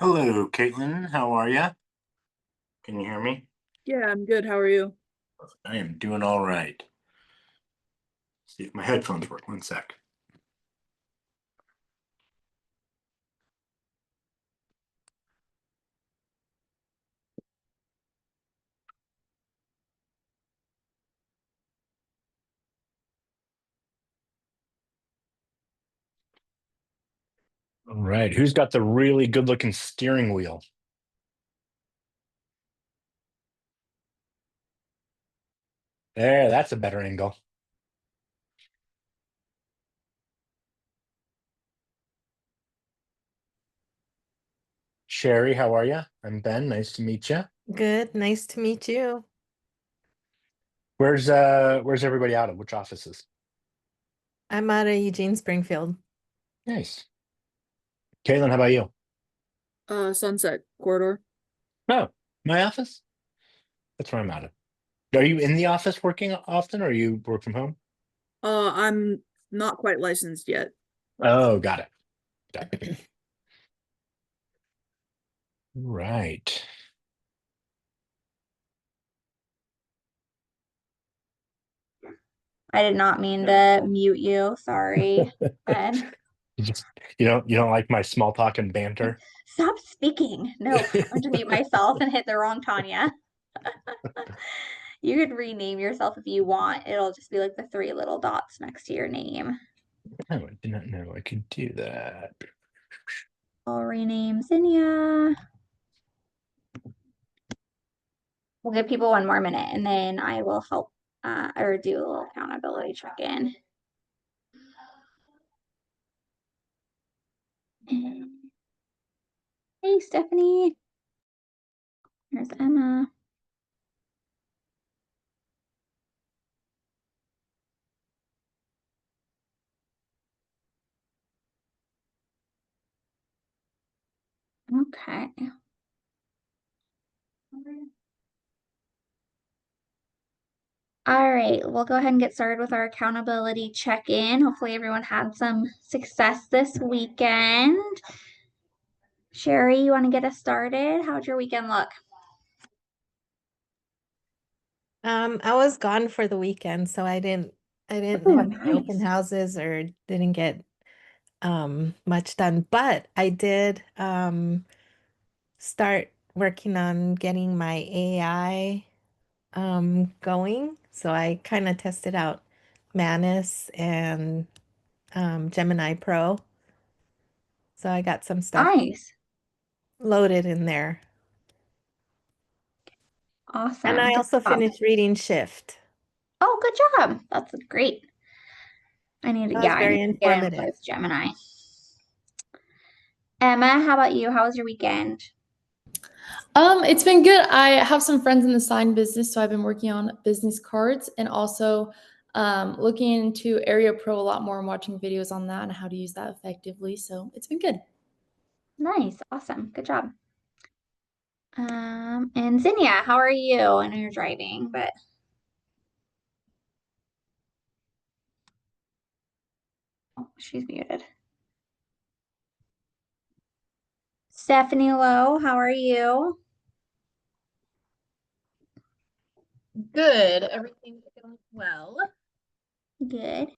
Hello, Caitlin. How are you? Can you hear me? Yeah, I'm good. How are you? I am doing all right. See if my headphones work. One sec. All right. Who's got the really good looking steering wheel? There, that's a better angle. Sherry, how are you? I'm Ben. Nice to meet you. Good. Nice to meet you. Where's everybody out of? Which offices? I'm out of Eugene Springfield. Nice. Caitlin, how about you? Sunset Corridor. Oh, my office? That's where I'm out of. Are you in the office working often or you work from home? I'm not quite licensed yet. Oh, got it. Got it. Right. I did not mean to mute you. Sorry, Ben. You don't like my small talk and banter? Stop speaking. Nope. I'm going to mute myself and hit the wrong Tanya. You could rename yourself if you want. It'll just be like the three little dots next to your name. Oh, I did not know I could do that. I'll rename Zinnia. We'll give people one more minute and then I will help or do a little accountability check-in. Hey, Stephanie. Here's Emma. Okay. All right, we'll go ahead and get started with our accountability check-in. Hopefully everyone had some success this weekend. Sherry, you want to get us started? How'd your weekend look? I was gone for the weekend, so I didn't Oh, have any open nice. houses or didn't get much done. But I did start working on getting my AI going. So I kind of tested out Manus and Gemini Pro. So I got some stuff Nice. loaded in there. Awesome. And I Good also job. finished reading Shift. Oh, good job. That's great. I need to, That yeah, was I very need to get in informative. with Gemini. Emma, how about you? How was your weekend? It's been good. I have some friends in the sign business, so I've been working on business cards and also looking into Area Pro a lot more and watching videos on that and how to use that effectively. So it's been good. Nice. Awesome. Good job. And Zinnia, how are you? I know you're driving, but oh, she's muted. Stephanie Lowe, how are you? Good. Everything's going well. Good.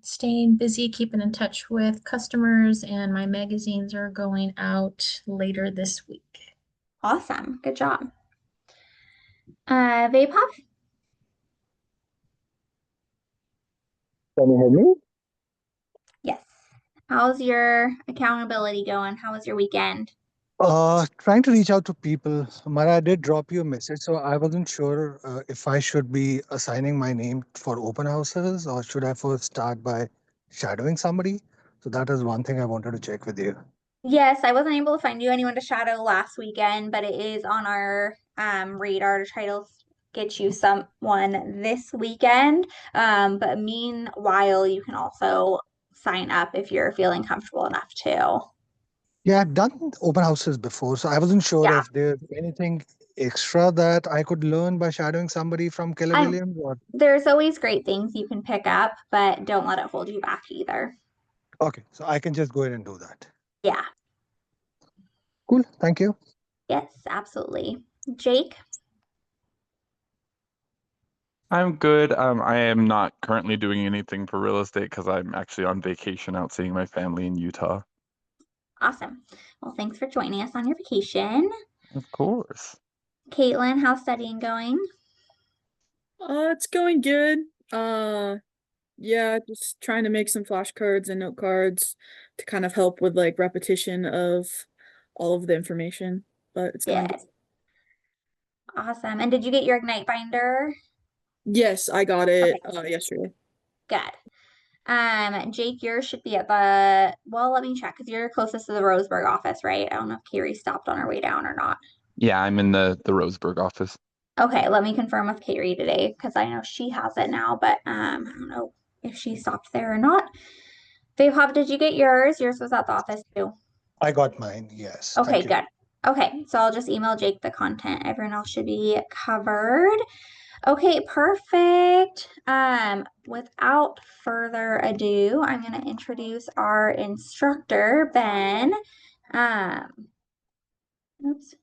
Staying busy, keeping in touch with customers, and my magazines are going out later this week. Awesome. Good job. Vapop? Can you hear me? Yes. How's your accountability going? How was your weekend? Trying to reach out to people. Mara, I did drop you a message, so I wasn't sure if I should be assigning my name for open houses or should I first start by shadowing somebody. So that is one thing I wanted to check with you. Yes, I wasn't able to find you anyone to shadow last weekend, but it is on our radar to try to get you someone this weekend. But meanwhile, you can also sign up if you're feeling comfortable enough to. Yeah, I've done open houses before, so I wasn't sure Yeah, if there's anything extra that I could learn by shadowing somebody from Keller I'm Williams or there's always great things you can pick up, but don't let it hold you back either. okay, so I can just go ahead and do that. Yeah. Cool. Thank you. Yes, absolutely. Jake? I'm good. I am not currently doing anything for real estate because I'm actually on vacation out seeing my family in Utah. Awesome. Well, thanks for joining us on your vacation. Of course. Caitlin, how's studying going? It's going good. Yeah, just trying to make some flashcards and note cards to kind of help with like repetition of all of the information, but it's going good. Yes. Awesome. And did you get your Ignite binder? Yes, I got it yesterday. Good. Jake, yours should be at the, well, let me check because you're closest to the Roseburg office, right? I don't know if Carrie stopped on her way down or not. Yeah, I'm in the Roseburg office. Okay, let me confirm with Carrie today because I know she has it now, but I don't know if she stopped there or not. Vaibhav, did you get yours? Yours was at the office too. I got mine. Yes. Okay, Thank you. good. Okay, so I'll just email Jake the content. Everyone else should be covered. Okay, perfect. Without further ado, I'm going to introduce our instructor, Ben. Oops.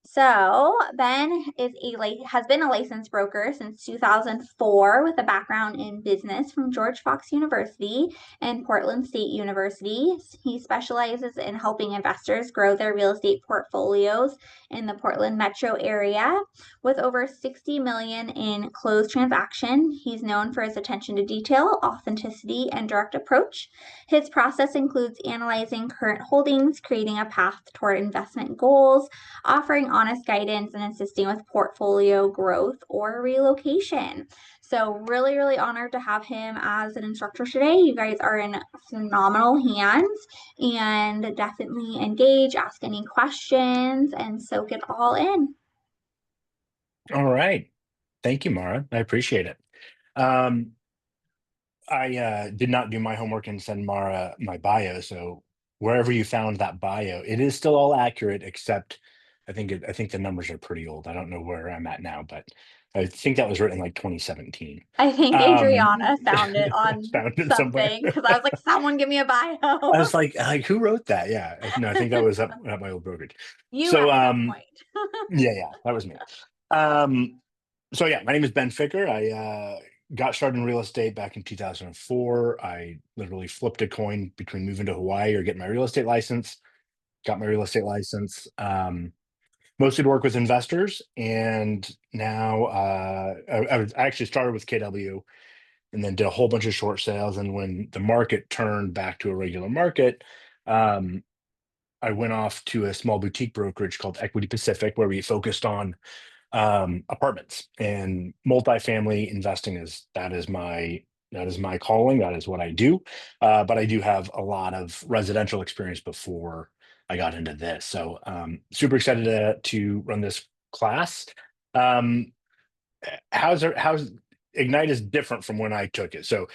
So Ben has been a licensed broker since 2004 with a background in business from George Fox University and Portland State University. He specializes in helping investors grow their real estate portfolios in the Portland metro area. With over 60 million in closed transaction, he's known for his attention to detail, authenticity, and direct approach. His process includes analyzing current holdings, creating a path toward investment goals, offering honest guidance, and assisting with portfolio growth or relocation. So really, really honored to have him as an instructor today. You guys are in phenomenal hands, and definitely engage, ask any questions, and soak it all in. All right. Thank you, Mara. I appreciate it. I did not do my homework and send Mara my bio, so wherever you found that bio, it is still all accurate, except I think the numbers are pretty old. I don't know where I'm at now, but I think that was written like 2017. I think Adriana found it on Found it somewhere. something because I was like, someone give me a bio. I was like, who wrote that? Yeah, no, I think that was up at my old brokerage. You So, at some point. Yeah, that was me. So yeah, my name is Ben Ficker. I got started in real estate back in 2004. I literally flipped a coin between moving to Hawaii or getting my real estate license. Got my real estate license. Mostly to work with investors, and now I actually started with KW and then did a whole bunch of short sales. And when the market turned back to a regular market, I went off to a small boutique brokerage called Equity Pacific, where we focused on apartments and multifamily investing. That is my calling. That is what I do. But I do have a lot of residential experience before I got into this. So super excited to run this class. How's Ignite is different from when I took it. So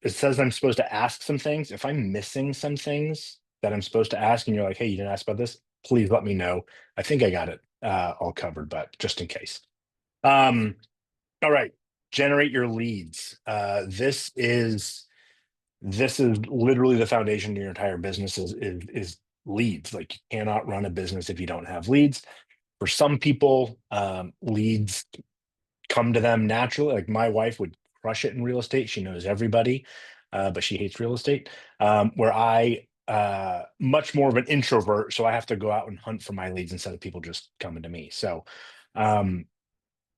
it says I'm supposed to ask some things. If I'm missing some things that I'm supposed to ask and you're like, hey, you didn't ask about this, please let me know. I think I got it all covered, but just in case. All right, generate your leads. This is literally the foundation of your entire business is leads. Like, you cannot run a business if you don't have leads. For some people, leads come to them naturally. Like my wife would crush it in real estate. She knows everybody, but she hates real estate. Where I much more of an introvert, so I have to go out and hunt for my leads instead of people just coming to me. So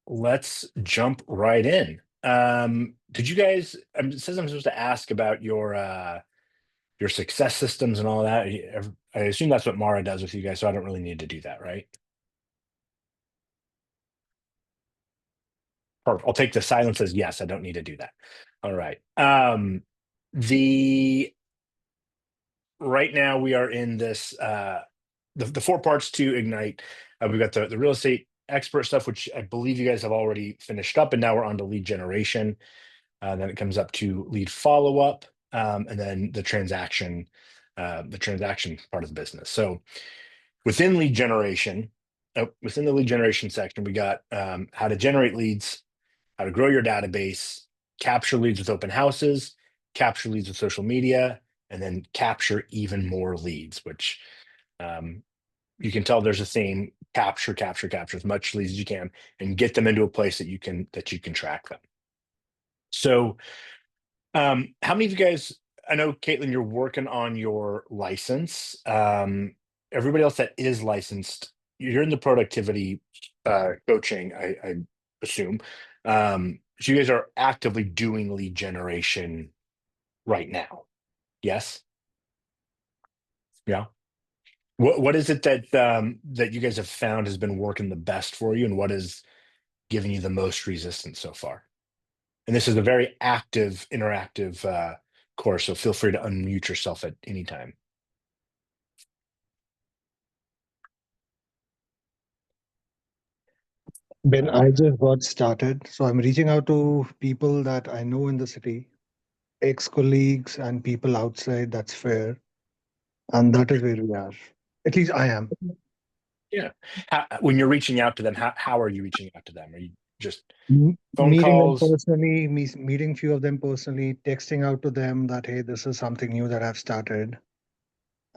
let's jump right in. Did you guys? It says I'm supposed to ask about your success systems and all that. I assume that's what Mara does with you guys, so I don't really need to do that, right? Perfect. I'll take the silence as yes. I don't need to do that. All right. Right now we are in this the 4 parts to Ignite. We've got the real estate expert stuff, which I believe you guys have already finished up, and now we're on to lead generation. Then it comes up to lead follow-up, and then the transaction part of the business. So within lead generation, within the lead generation section, we got how to generate leads, how to grow your database, capture leads with open houses, capture leads with social media, and then capture even more leads, which you can tell there's a theme: capture as much leads as you can and get them into a place that you can track them. So how many of you guys, I know Caitlin, you're working on your license. Everybody else that is licensed, you're in the productivity coaching, I assume. So you guys are actively doing lead generation right now. Yes? Yeah. What is it that that you guys have found has been working the best for you, and what is giving you the most resistance so far? And this is a very active, interactive course, so feel free to unmute yourself at any time. Ben, I just got started, so I'm reaching out to people that I know in the city, ex-colleagues and people outside. That's fair, and that is where we are. At least I am. Yeah. When you're reaching out to them, how are you reaching out to them? Are you just M- phone Meeting calls? them personally, meeting few of them personally, texting out to them that, hey, this is something new that I've started.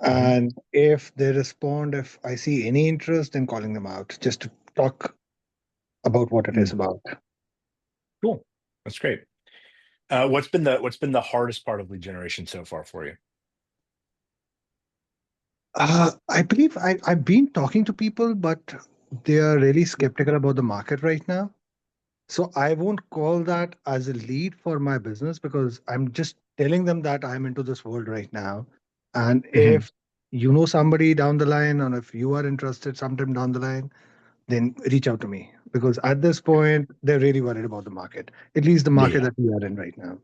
And if they respond, if I see any interest, then calling them out just to talk about what it is about. Cool. That's great. What's been the hardest part of lead generation so far for you? I believe I've been talking to people, but they are really skeptical about the market right now. So I won't call that as a lead for my business because I'm just telling them that I'm into this world right now. And if you know somebody down the line, and if you are interested sometime down the line, then reach out to me, because at this point they're really worried about the market, at least the market that we are in right now.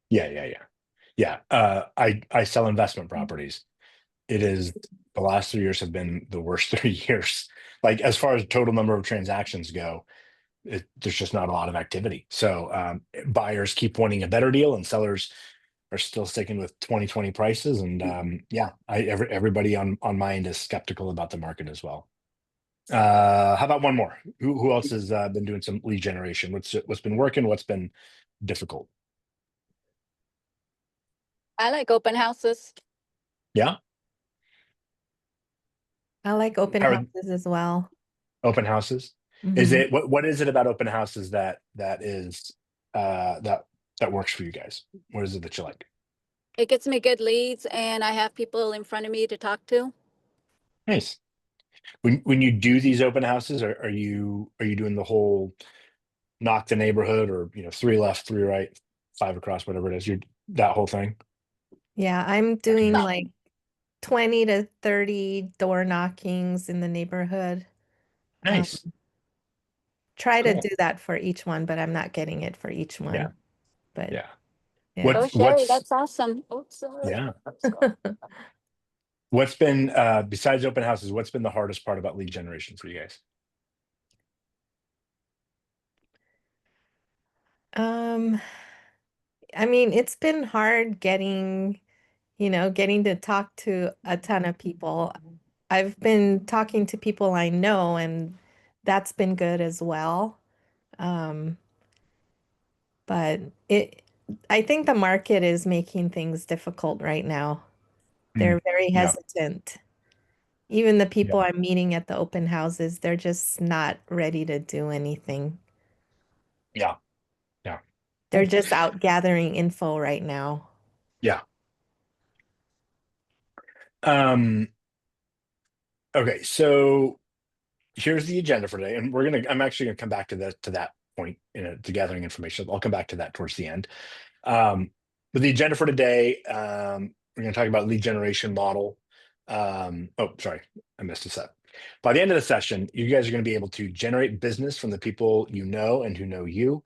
Yeah. I sell investment properties. It is, the last 3 years have been the worst 3 years. Like, as far as total number of transactions go, there's just not a lot of activity. So buyers keep wanting a better deal, and sellers are still sticking with 2020 prices. And everybody on my end is skeptical about the market as well. How about one more? Who else has been doing some lead generation? What's been working? What's been difficult? I like open houses. Yeah. I like open How are- houses as well. Open houses. Is Mhm. it what is it about open houses that is that works for you guys? What is it that you like? It gets me good leads and I have people in front of me to talk to. Nice. When you do these open houses, are you doing the whole knock the neighborhood, or 3 left, 3 right, 5 across, whatever it is? You're that whole thing? Yeah, I'm doing like 20 to 30 door knockings in the neighborhood. Nice. Try to Cool. do that for each one, but I'm not getting it for each one. Yeah. But Yeah. yeah. Oh, Sherry, that's awesome. Oh, sorry. Yeah. What's been besides open houses, what's been the hardest part about lead generation for you guys? I mean, it's been hard getting to talk to a ton of people. I've been talking to people I know, and that's been good as well. But I think the market is making things difficult right now. They're very Yeah. hesitant. Even the people Yeah. I'm meeting at the open houses, they're just not ready to do anything. Yeah. Yeah. They're just out gathering info right now. Yeah. Okay, so here's the agenda for today, and I'm actually gonna come back to that point to gathering information. I'll come back to that towards the end. But the agenda for today, we're gonna talk about lead generation model. Oh, sorry, I missed a step. By the end of the session, you guys are gonna be able to generate business from the people you know and who know you,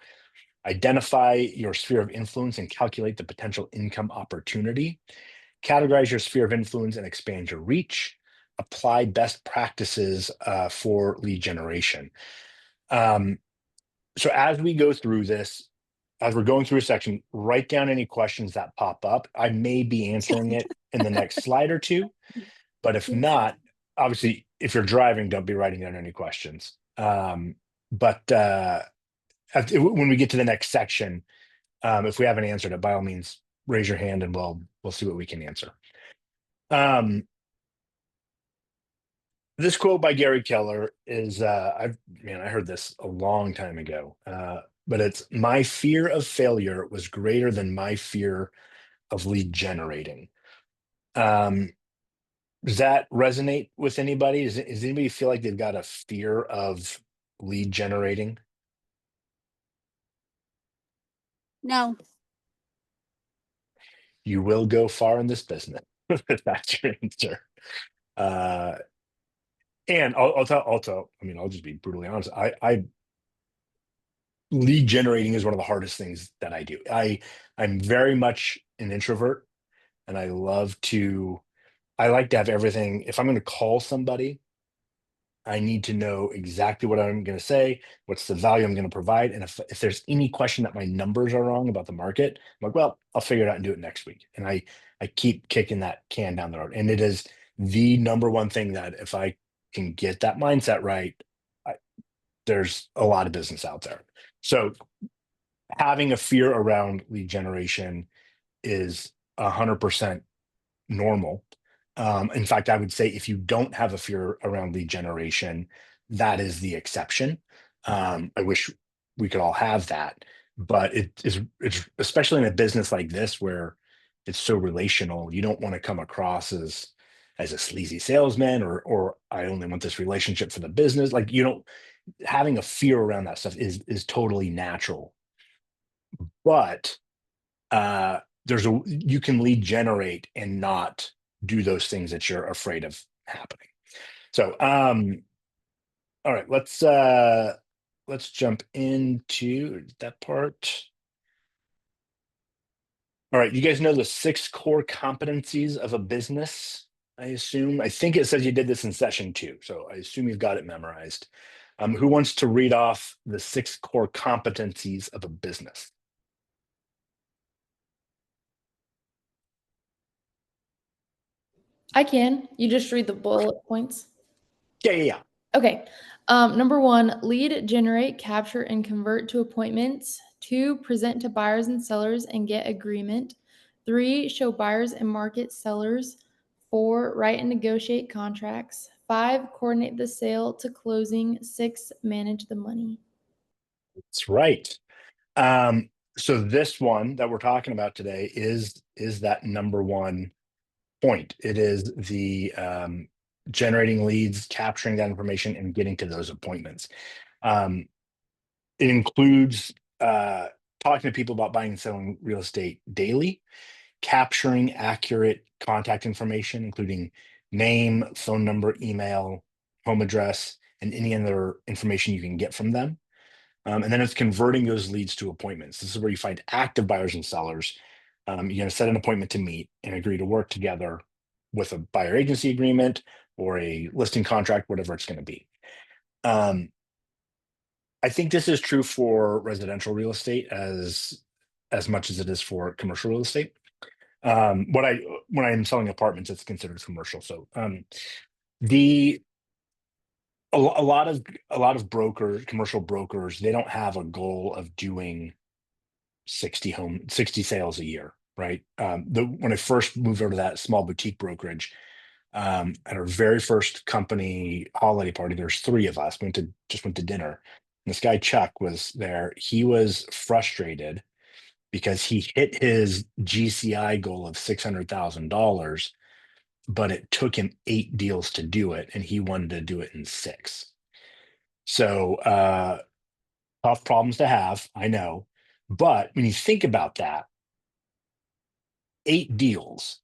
identify your sphere of influence and calculate the potential income opportunity, categorize your sphere of influence and expand your reach, apply best practices for lead generation. So as we go through this, as we're going through a section, write down any questions that pop up. I may be answering it in the next slide or two, but if not, obviously, if you're driving, don't be writing down any questions. But when we get to the next section, if we haven't answered it, by all means, raise your hand and we'll see what we can answer. This quote by Gary Keller is I heard this a long time ago, but it's, my fear of failure was greater than my fear of lead generating. Does that resonate with anybody? Does anybody feel like they've got a fear of lead generating? No. You will go far in this business if that's your answer. And I'll just be brutally honest. I lead generating is one of the hardest things that I do. I'm very much an introvert, and I like to have everything. If I'm going to call somebody, I need to know exactly what I'm going to say, what's the value I'm going to provide. And if there's any question that my numbers are wrong about the market, I'm like, well, I'll figure it out and do it next week. And I keep kicking that can down the road. And it is the number one thing that if I can get that mindset right, there's a lot of business out there. So having a fear around lead generation is 100% normal. In fact, I would say if you don't have a fear around lead generation, that is the exception. I wish we could all have that, but it's especially in a business like this where it's so relational. You don't want to come across as a sleazy salesman or I only want this relationship for the business. Like, having a fear around that stuff is totally natural. But you can lead generate and not do those things that you're afraid of happening. So, all right, let's jump into that part. All right, you guys know the 6 core competencies of a business, I assume. I think it says you did this in session 2, so I assume you've got it memorized. Who wants to read off the 6 core competencies of a business? I can. You just read the bullet points. Yeah. Okay. Number 1, lead generate, capture, and convert to appointments. 2, present to buyers and sellers and get agreement. 3, show buyers and market sellers. 4, write and negotiate contracts. 5, coordinate the sale to closing. 6, manage the money. That's right. So this one that we're talking about today is that number 1 point. It is the generating leads, capturing that information, and getting to those appointments. It includes talking to people about buying and selling real estate daily, capturing accurate contact information, including name, phone number, email, home address, and any other information you can get from them. And then it's converting those leads to appointments. This is where you find active buyers and sellers. You're going to set an appointment to meet and agree to work together with a buyer agency agreement or a listing contract, whatever it's going to be. I think this is true for residential real estate as much as it is for commercial real estate. When I'm selling apartments, it's considered commercial. So a lot of commercial brokers, they don't have a goal of doing 60 sales a year, right? When I first moved over to that small boutique brokerage, at our very first company holiday party, there's 3 of us, just went to dinner. And this guy, Chuck, was there. He was frustrated because he hit his GCI goal of $600,000, but it took him 8 deals to do it, and he wanted to do it in 6. So tough problems to have, I know. But when you think about that, 8 deals,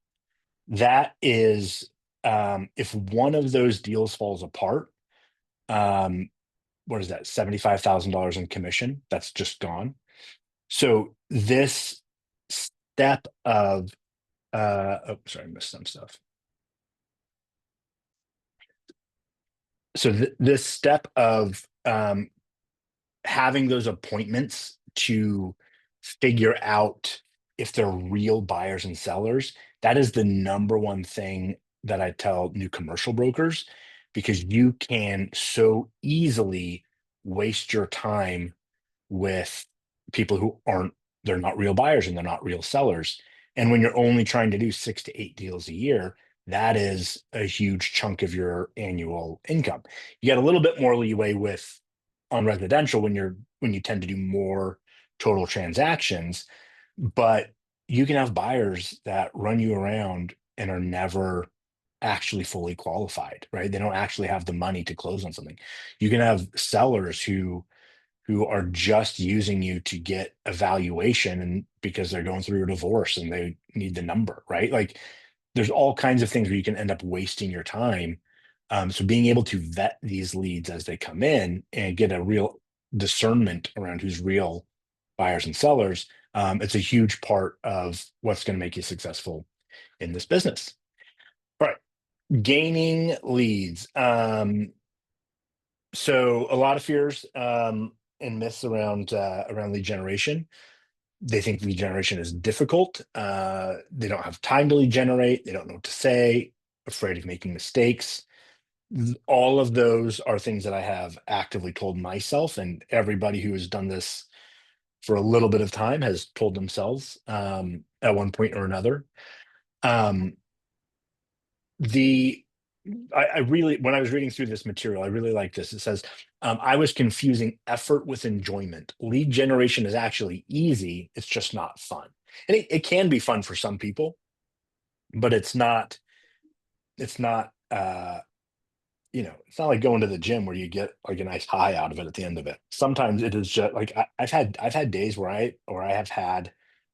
that is, if one of those deals falls apart, what is that? $75,000 in commission. That's just gone. So this step of, I missed some stuff. So this step of having those appointments to figure out if they're real buyers and sellers, that is the number 1 thing that I tell new commercial brokers, because you can so easily waste your time with people who they're not real buyers and they're not real sellers. And when you're only trying to do 6 to 8 deals a year, that is a huge chunk of your annual income. You get a little bit more leeway with on residential when you tend to do more total transactions, but you can have buyers that run you around and are never actually fully qualified, right? They don't actually have the money to close on something. You can have sellers who are just using you to get a valuation and because they're going through a divorce and they need the number, right? Like there's all kinds of things where you can end up wasting your time. So being able to vet these leads as they come in and get a real discernment around who's real buyers and sellers, it's a huge part of what's going to make you successful in this business. All right, gaining leads. So a lot of fears and myths around lead generation. They think lead generation is difficult. They don't have time to lead generate. They don't know what to say, afraid of making mistakes. All of those are things that I have actively told myself, and everybody who has done this for a little bit of time has told themselves at one point or another. I really, when I was reading through this material, I really like this. It says, I was confusing effort with enjoyment. Lead generation is actually easy. It's just not fun. And it can be fun for some people, but it's not, it's not like going to the gym where you get like a nice high out of it at the end of it. Sometimes it is just like I've had days where I have had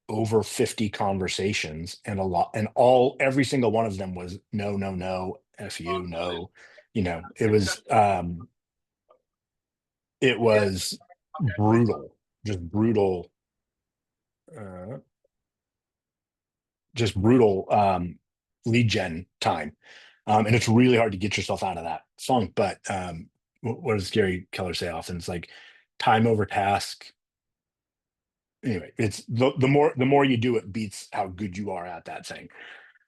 over 50 conversations and every single one of them was no, no, no, F you, no. It was brutal, just brutal, lead gen time. And it's really hard to get yourself out of that funk. But what does Gary Keller say often? It's like time over task. Anyway, it's the more you do it beats how good you are at that thing.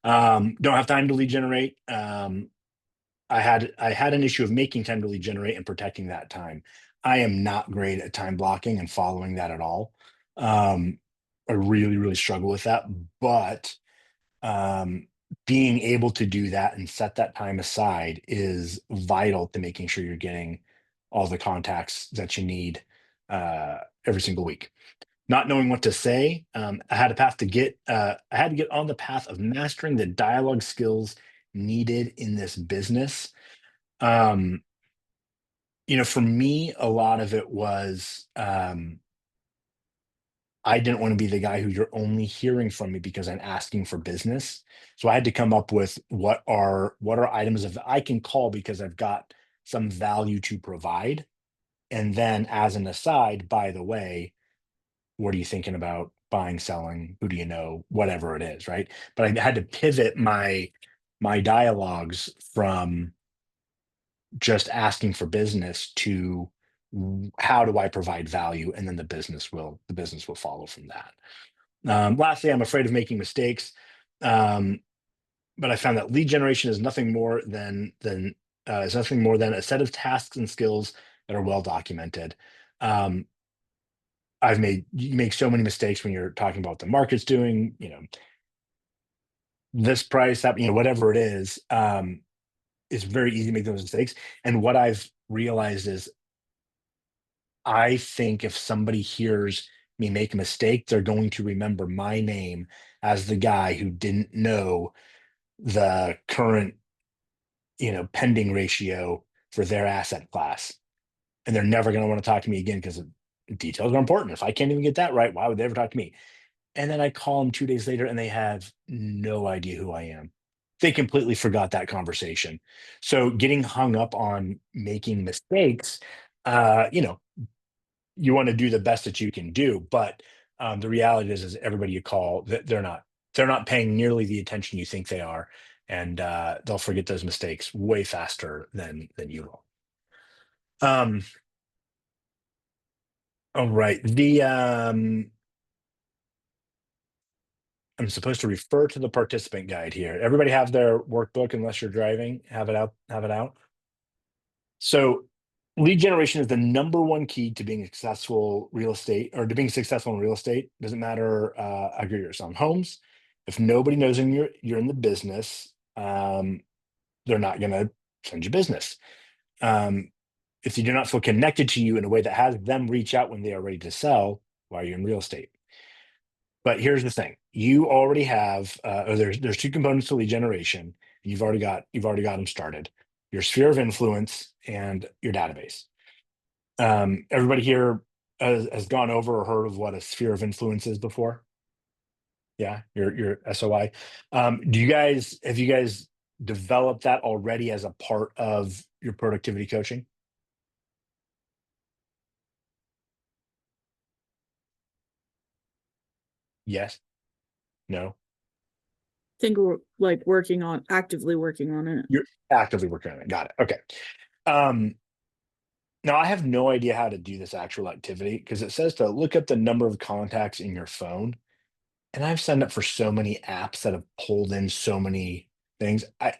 Don't have time to lead generate. I had an issue of making time to lead generate and protecting that time. I am not great at time blocking and following that at all. I really, really struggle with that. But being able to do that and set that time aside is vital to making sure you're getting all the contacts that you need every single week. Not knowing what to say, I had to get on the path of mastering the dialogue skills needed in this business. For me, a lot of it was I didn't want to be the guy who you're only hearing from me because I'm asking for business. So I had to come up with what are items of I can call because I've got some value to provide. And then as an aside, by the way, what are you thinking about buying, selling? Who do you know? Whatever it is, right? But I had to pivot my dialogues from just asking for business to how do I provide value, and then the business will follow from that. Lastly, I'm afraid of making mistakes, but I found that lead generation is nothing more than a set of tasks and skills that are well documented. You make so many mistakes when you're talking about what the market's doing, this price, that, whatever it is. It's very easy to make those mistakes. And what I've realized is I think if somebody hears me make a mistake, they're going to remember my name as the guy who didn't know the current, pending ratio for their asset class. And they're never going to want to talk to me again because details are important. If I can't even get that right, why would they ever talk to me? And then I call them 2 days later and they have no idea who I am. They completely forgot that conversation. So getting hung up on making mistakes, you want to do the best that you can do, but the reality is everybody you call, they're not paying nearly the attention you think they are, and they'll forget those mistakes way faster than you will. All right, I'm supposed to refer to the participant guide here. Everybody have their workbook, unless you're driving, have it out. So lead generation is the number one key to being successful in real estate. Doesn't matter how good you're selling homes, If nobody knows you're in the business, they're not going to send you business. If they do not feel connected to you in a way that has them reach out when they are ready to sell, why are you in real estate? But here's the thing: you already have, or there's two components to lead generation. You've already got them started: your sphere of influence and your database. Everybody here has gone over or heard of what a sphere of influence is before. Yeah, your SOI. Have you guys developed that already as a part of your productivity coaching? Yes. No. Think we're like actively working on it. You're actively working on it. Got it. Okay. Now I have no idea how to do this actual activity because it says to look up the number of contacts in your phone. And I've signed up for so many apps that have pulled in so many things. I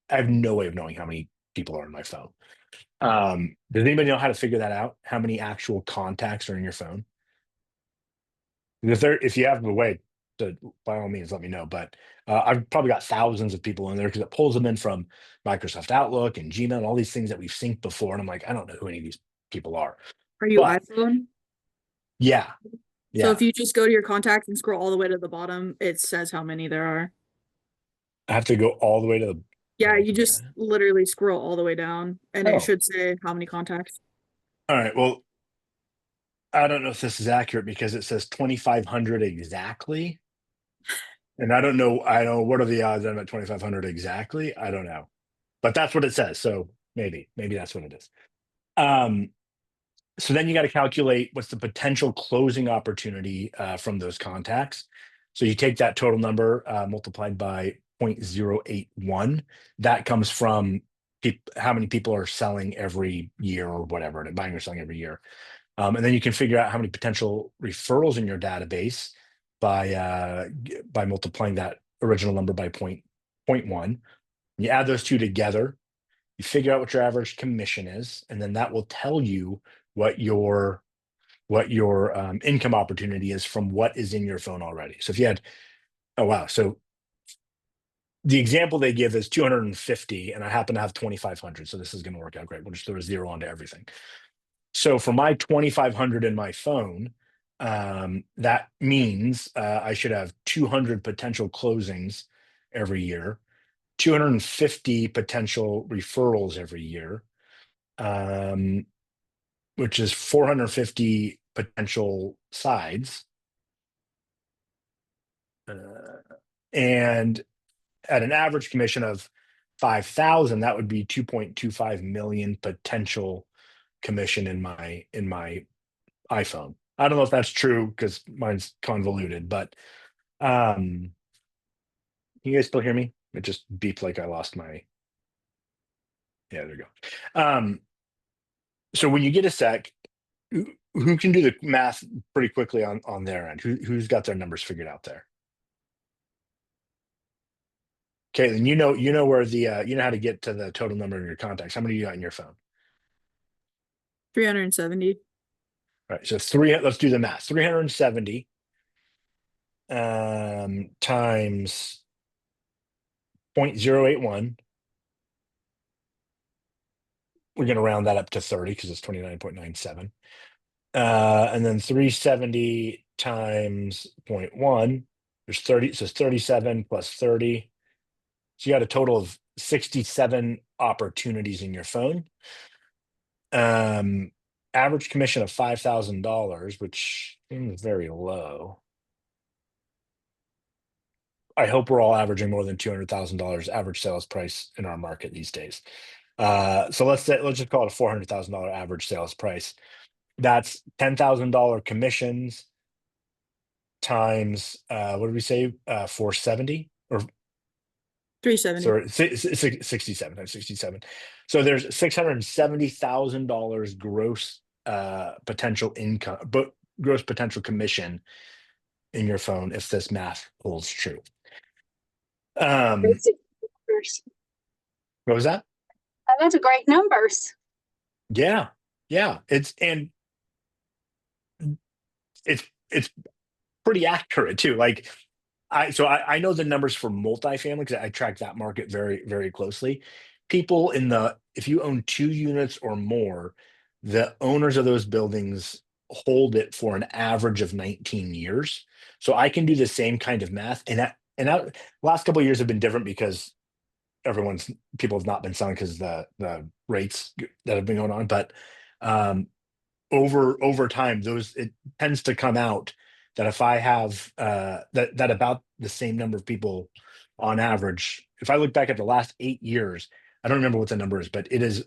have no way of knowing how many people are on my phone. Does anybody know how to figure that out? How many actual contacts are in your phone? If you have a way to, by all means, let me know. But I've probably got thousands of people in there because it pulls them in from Microsoft Outlook and Gmail and all these things that we've synced before. And I'm like, I don't know who any of these people are. Are you But iPhone? yeah, So yeah. if you just go to your contacts and scroll all the way to the bottom, it says how many there are. I have to go all the way to the. Yeah, you just literally scroll all the way down and Oh. it should say how many contacts. All right. Well, I don't know if this is accurate because it says 2,500 exactly. And I don't know what are the odds I'm at 2,500 exactly. I don't know, but that's what it says. So maybe that's what it is. So then you got to calculate what's the potential closing opportunity from those contacts. So you take that total number multiplied by 0.081. That comes from how many people are selling every year or whatever, buying or selling every year. And then you can figure out how many potential referrals in your database by multiplying that original number by 0.1. You add those two together, you figure out what your average commission is, and then that will tell you what your income opportunity is from what is in your phone already. So if you had, oh wow, so the example they give is 250, and I happen to have 2,500, so this is going to work out great. We'll just throw a zero onto everything. So for my 2,500 in my phone, that means I should have 200 potential closings every year, 250 potential referrals every year, which is 450 potential sides. And at an average commission of 5,000, that would be 2.25 million potential commission in my iPhone. I don't know if that's true because mine's convoluted, but can you guys still hear me? It just beeped like I lost my. Yeah, there we go. So when you get a sec, who can do the math pretty quickly on their end? Who's got their numbers figured out there? Caitlin, you know where the you know how to get to the total number of your contacts. How many you got in your phone? 370. All right, so let's do the math. 370 times 0.081. We're going to round that up to 30 because it's 29.97. And then 370 times 0.1, there's 30, so it's 37 plus 30. So you got a total of 67 opportunities in your phone. Average commission of $5,000, which seems very low. I hope we're all averaging more than $200,000 average sales price in our market these days. So let's just call it a $400,000 average sales price. That's $10,000 commissions times what did we say? 470 or 370. sorry, 67 times 67. So there's $670,000 gross potential income, but gross potential commission in your phone if this math holds true. What was that? That's a great numbers. Yeah. It's pretty accurate too. Like I know the numbers for multifamily because I track that market very, very closely. People if you own 2 units or more, the owners of those buildings hold it for an average of 19 years. So I can do the same kind of math. Last couple of years have been different because people have not been selling because the rates that have been going on. But um, over time, it tends to come out that if I have that about the same number of people on average, if I look back at the last 8 years, I don't remember what the number is, but it is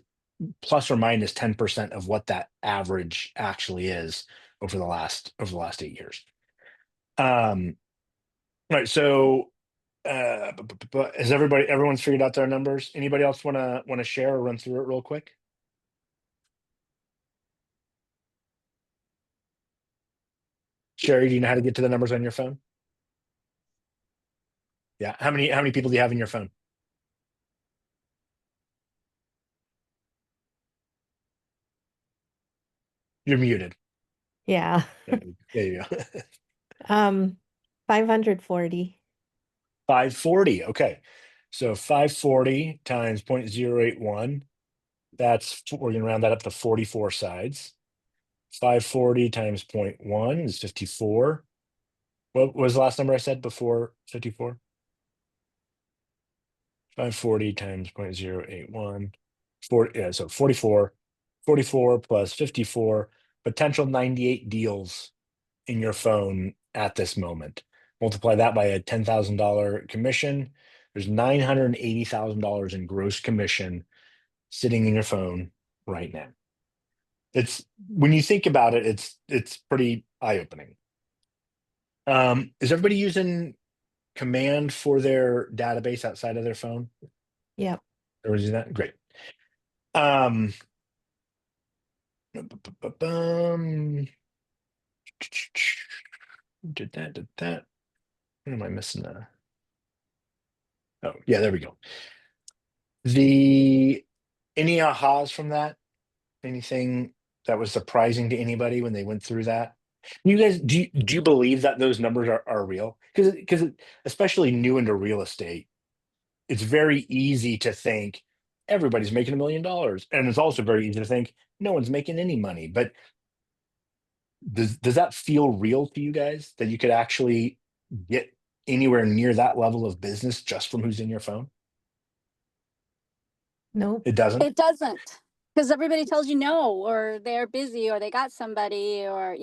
plus or minus 10% of what that average actually is over the last 8 years. Right. So but has everyone's figured out their numbers? Anybody else want to share or run through it real quick? Sherry, do you know how to get to the numbers on your phone? Yeah. How many people do you have in your phone? You're muted. Yeah. There you go. 540. 540. Okay. So 540 times 0.081. We're going to round that up to 44 sides. 540 times 0.1 is 54. What was the last number I said before 54? 540 times 0.081. So 44. 44 plus 54, potential 98 deals in your phone at this moment. Multiply that by a $10,000 commission. There's $980,000 in gross commission sitting in your phone right now. When you think about it, it's pretty eye-opening. Is everybody using Command for their database outside of their phone? Yep. Or is that great? Did that. What am I missing? Oh, yeah, there we go. Any ahas from that? Anything that was surprising to anybody when they went through that? You guys, do you believe that those numbers are real? Because especially new into real estate, it's very easy to think everybody's making $1 million, and it's also very easy to think no one's making any money. But does that feel real to you guys that you could actually get anywhere near that level of business just from who's in your phone? Nope. It doesn't. It doesn't, because everybody tells you no, or they're busy, or they got somebody, or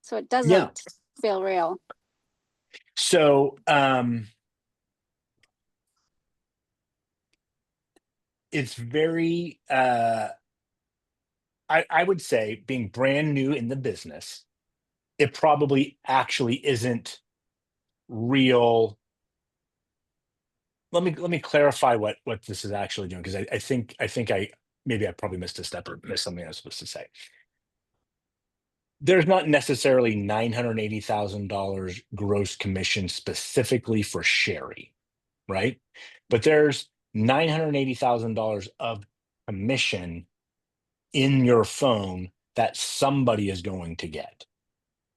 so it doesn't feel real. So it's very I would say, being brand new in the business, it probably actually isn't real. Let me clarify what this is actually doing, because I think I probably missed a step or missed something I was supposed to say. There's not necessarily $980,000 gross commission specifically for Sherry, right? But there's $980,000 of commission in your phone that somebody is going to get,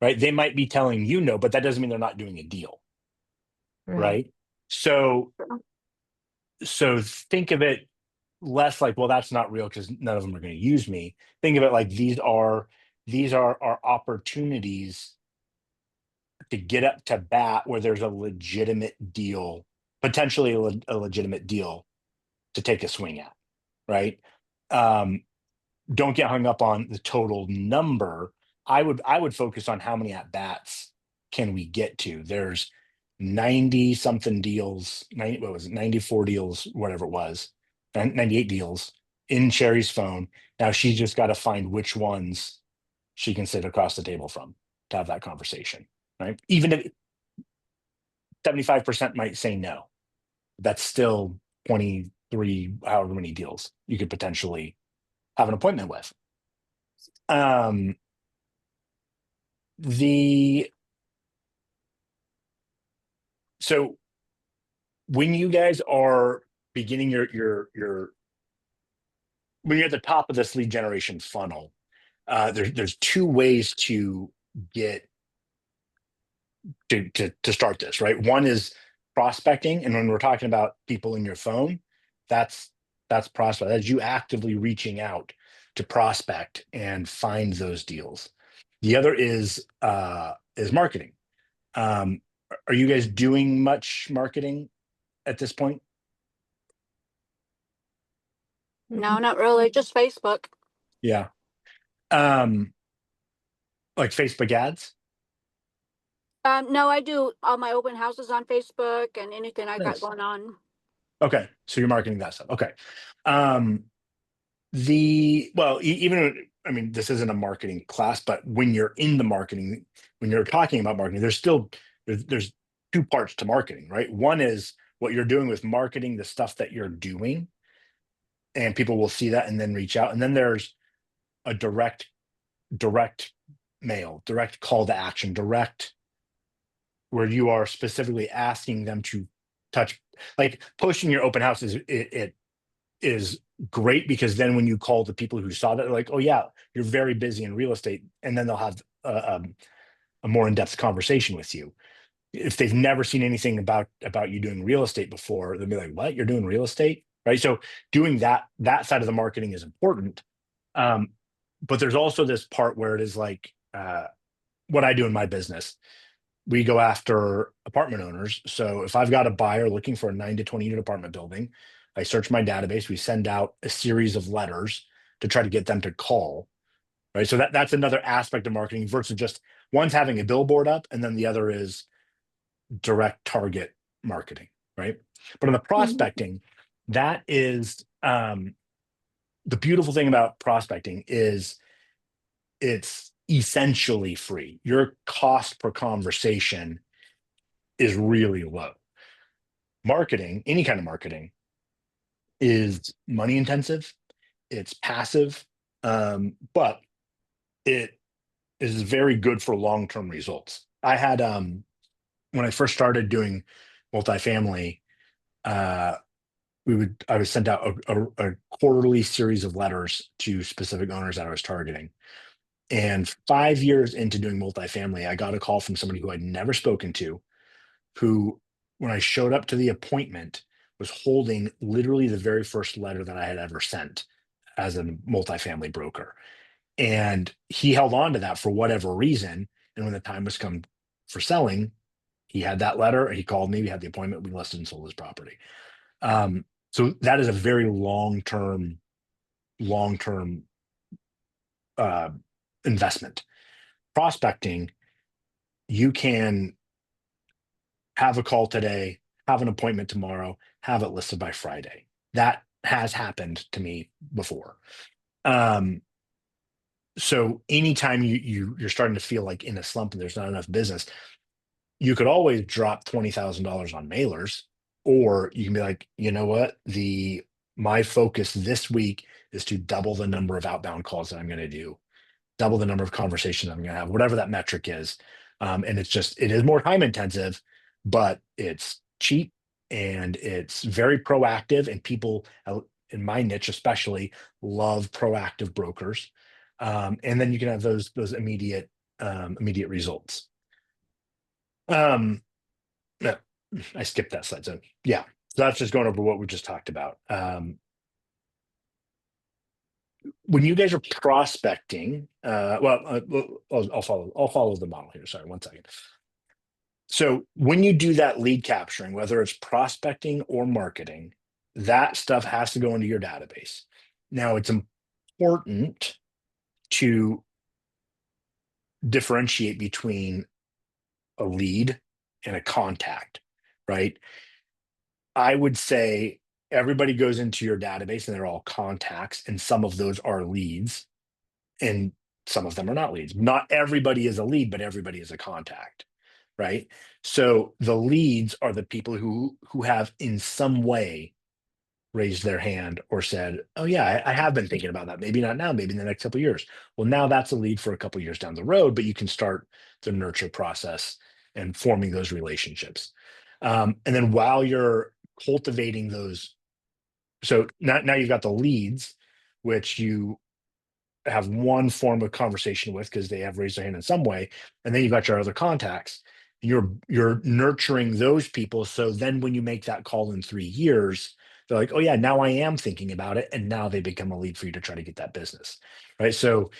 right? They might be telling you no, but that doesn't mean they're not doing a deal, right? So think of it less like, well, that's not real because none of them are going to use me. Think of it like these are our opportunities to get up to bat where there's a legitimate deal, potentially a legitimate deal to take a swing at, right? Don't get hung up on the total number. I would focus on how many at bats can we get to. There's 90 something deals, 94 deals, whatever it was, 98 deals in Sherry's phone. Now she's just got to find which ones she can sit across the table from to have that conversation, right? Even if 75% might say no, that's still 23, however many deals you could potentially have an appointment with. So when you guys are beginning when you're at the top of this lead generation funnel, there's two ways to get to start this, right? One is prospecting, and when we're talking about people in your phone, that's prospect. That's you actively reaching out to prospect and find those deals. The other is marketing. Are you guys doing much marketing at this point? No, not really. Just Facebook. Yeah. Like Facebook ads? No, I do all my open houses on Facebook and anything I got Nice. going on. Okay, so you're marketing that stuff. Okay. Even, I mean, this isn't a marketing class, but when you're in the marketing, when you're talking about marketing, there's two parts to marketing, right? One is what you're doing with marketing, the stuff that you're doing, and people will see that and then reach out. And then there's a direct mail, direct call to action, direct, where you are specifically asking them to touch, like posting your open house it is great, because then when you call the people who saw that, they're like, oh yeah, you're very busy in real estate, and then they'll have a more in-depth conversation with you. If they've never seen anything about you doing real estate before, they'll be like, what, you're doing real estate, right? So doing that side of the marketing is important. But there's also this part where it is like what I do in my business. We go after apartment owners. So if I've got a buyer looking for a 9 to 20 unit apartment building, I search my database. We send out a series of letters to try to get them to call, right? So that's another aspect of marketing versus just one's having a billboard up, and then the other is direct target marketing, right? But on the prospecting, that is the beautiful thing about prospecting is it's essentially free. Your cost per conversation is really low. Marketing, any kind of marketing, is money intensive, it's passive, but it is very good for long-term results. I had when I first started doing multifamily, I would send out a quarterly series of letters to specific owners that I was targeting. And 5 years into doing multifamily, I got a call from somebody who I'd never spoken to, who, when I showed up to the appointment, was holding literally the very first letter that I had ever sent as a multifamily broker. And he held on to that for whatever reason. And when the time was come for selling, he had that letter, he called me, we had the appointment, we listed and sold his property. So that is a very long-term investment. Prospecting, you can have a call today, have an appointment tomorrow, have it listed by Friday. That has happened to me before. So anytime you're starting to feel like in a slump and there's not enough business, you could always drop $20,000 on mailers, or you can be like, you know what, my focus this week is to double the number of outbound calls that I'm going to do, double the number of conversations I'm going to have, whatever that metric is. And it is more time intensive, but it's cheap and it's very proactive, and people in my niche especially love proactive brokers. And then you can have those immediate results. No, I skipped that slide. So yeah, so that's just going over what we just talked about. When you guys are prospecting, I'll follow the model here. Sorry, 1 second. So when you do that lead capturing, whether it's prospecting or marketing, that stuff has to go into your database. Now, it's important to differentiate between a lead and a contact, right? I would say everybody goes into your database and they're all contacts, and some of those are leads and some of them are not leads. Not everybody is a lead, but everybody is a contact, right? So the leads are the people who have in some way raised their hand or said, oh yeah, I have been thinking about that. Maybe not now, maybe in the next couple of years. Well, now that's a lead for a couple of years down the road, but you can start the nurture process and forming those relationships. And then while you're cultivating those, so now you've got the leads, which you have one form of conversation with because they have raised their hand in some way, and then you've got your other contacts. You're nurturing those people. So then when you make that call in 3 years, they're like, oh yeah, now I am thinking about it. And now they become a lead for you to try to get that business. Right. So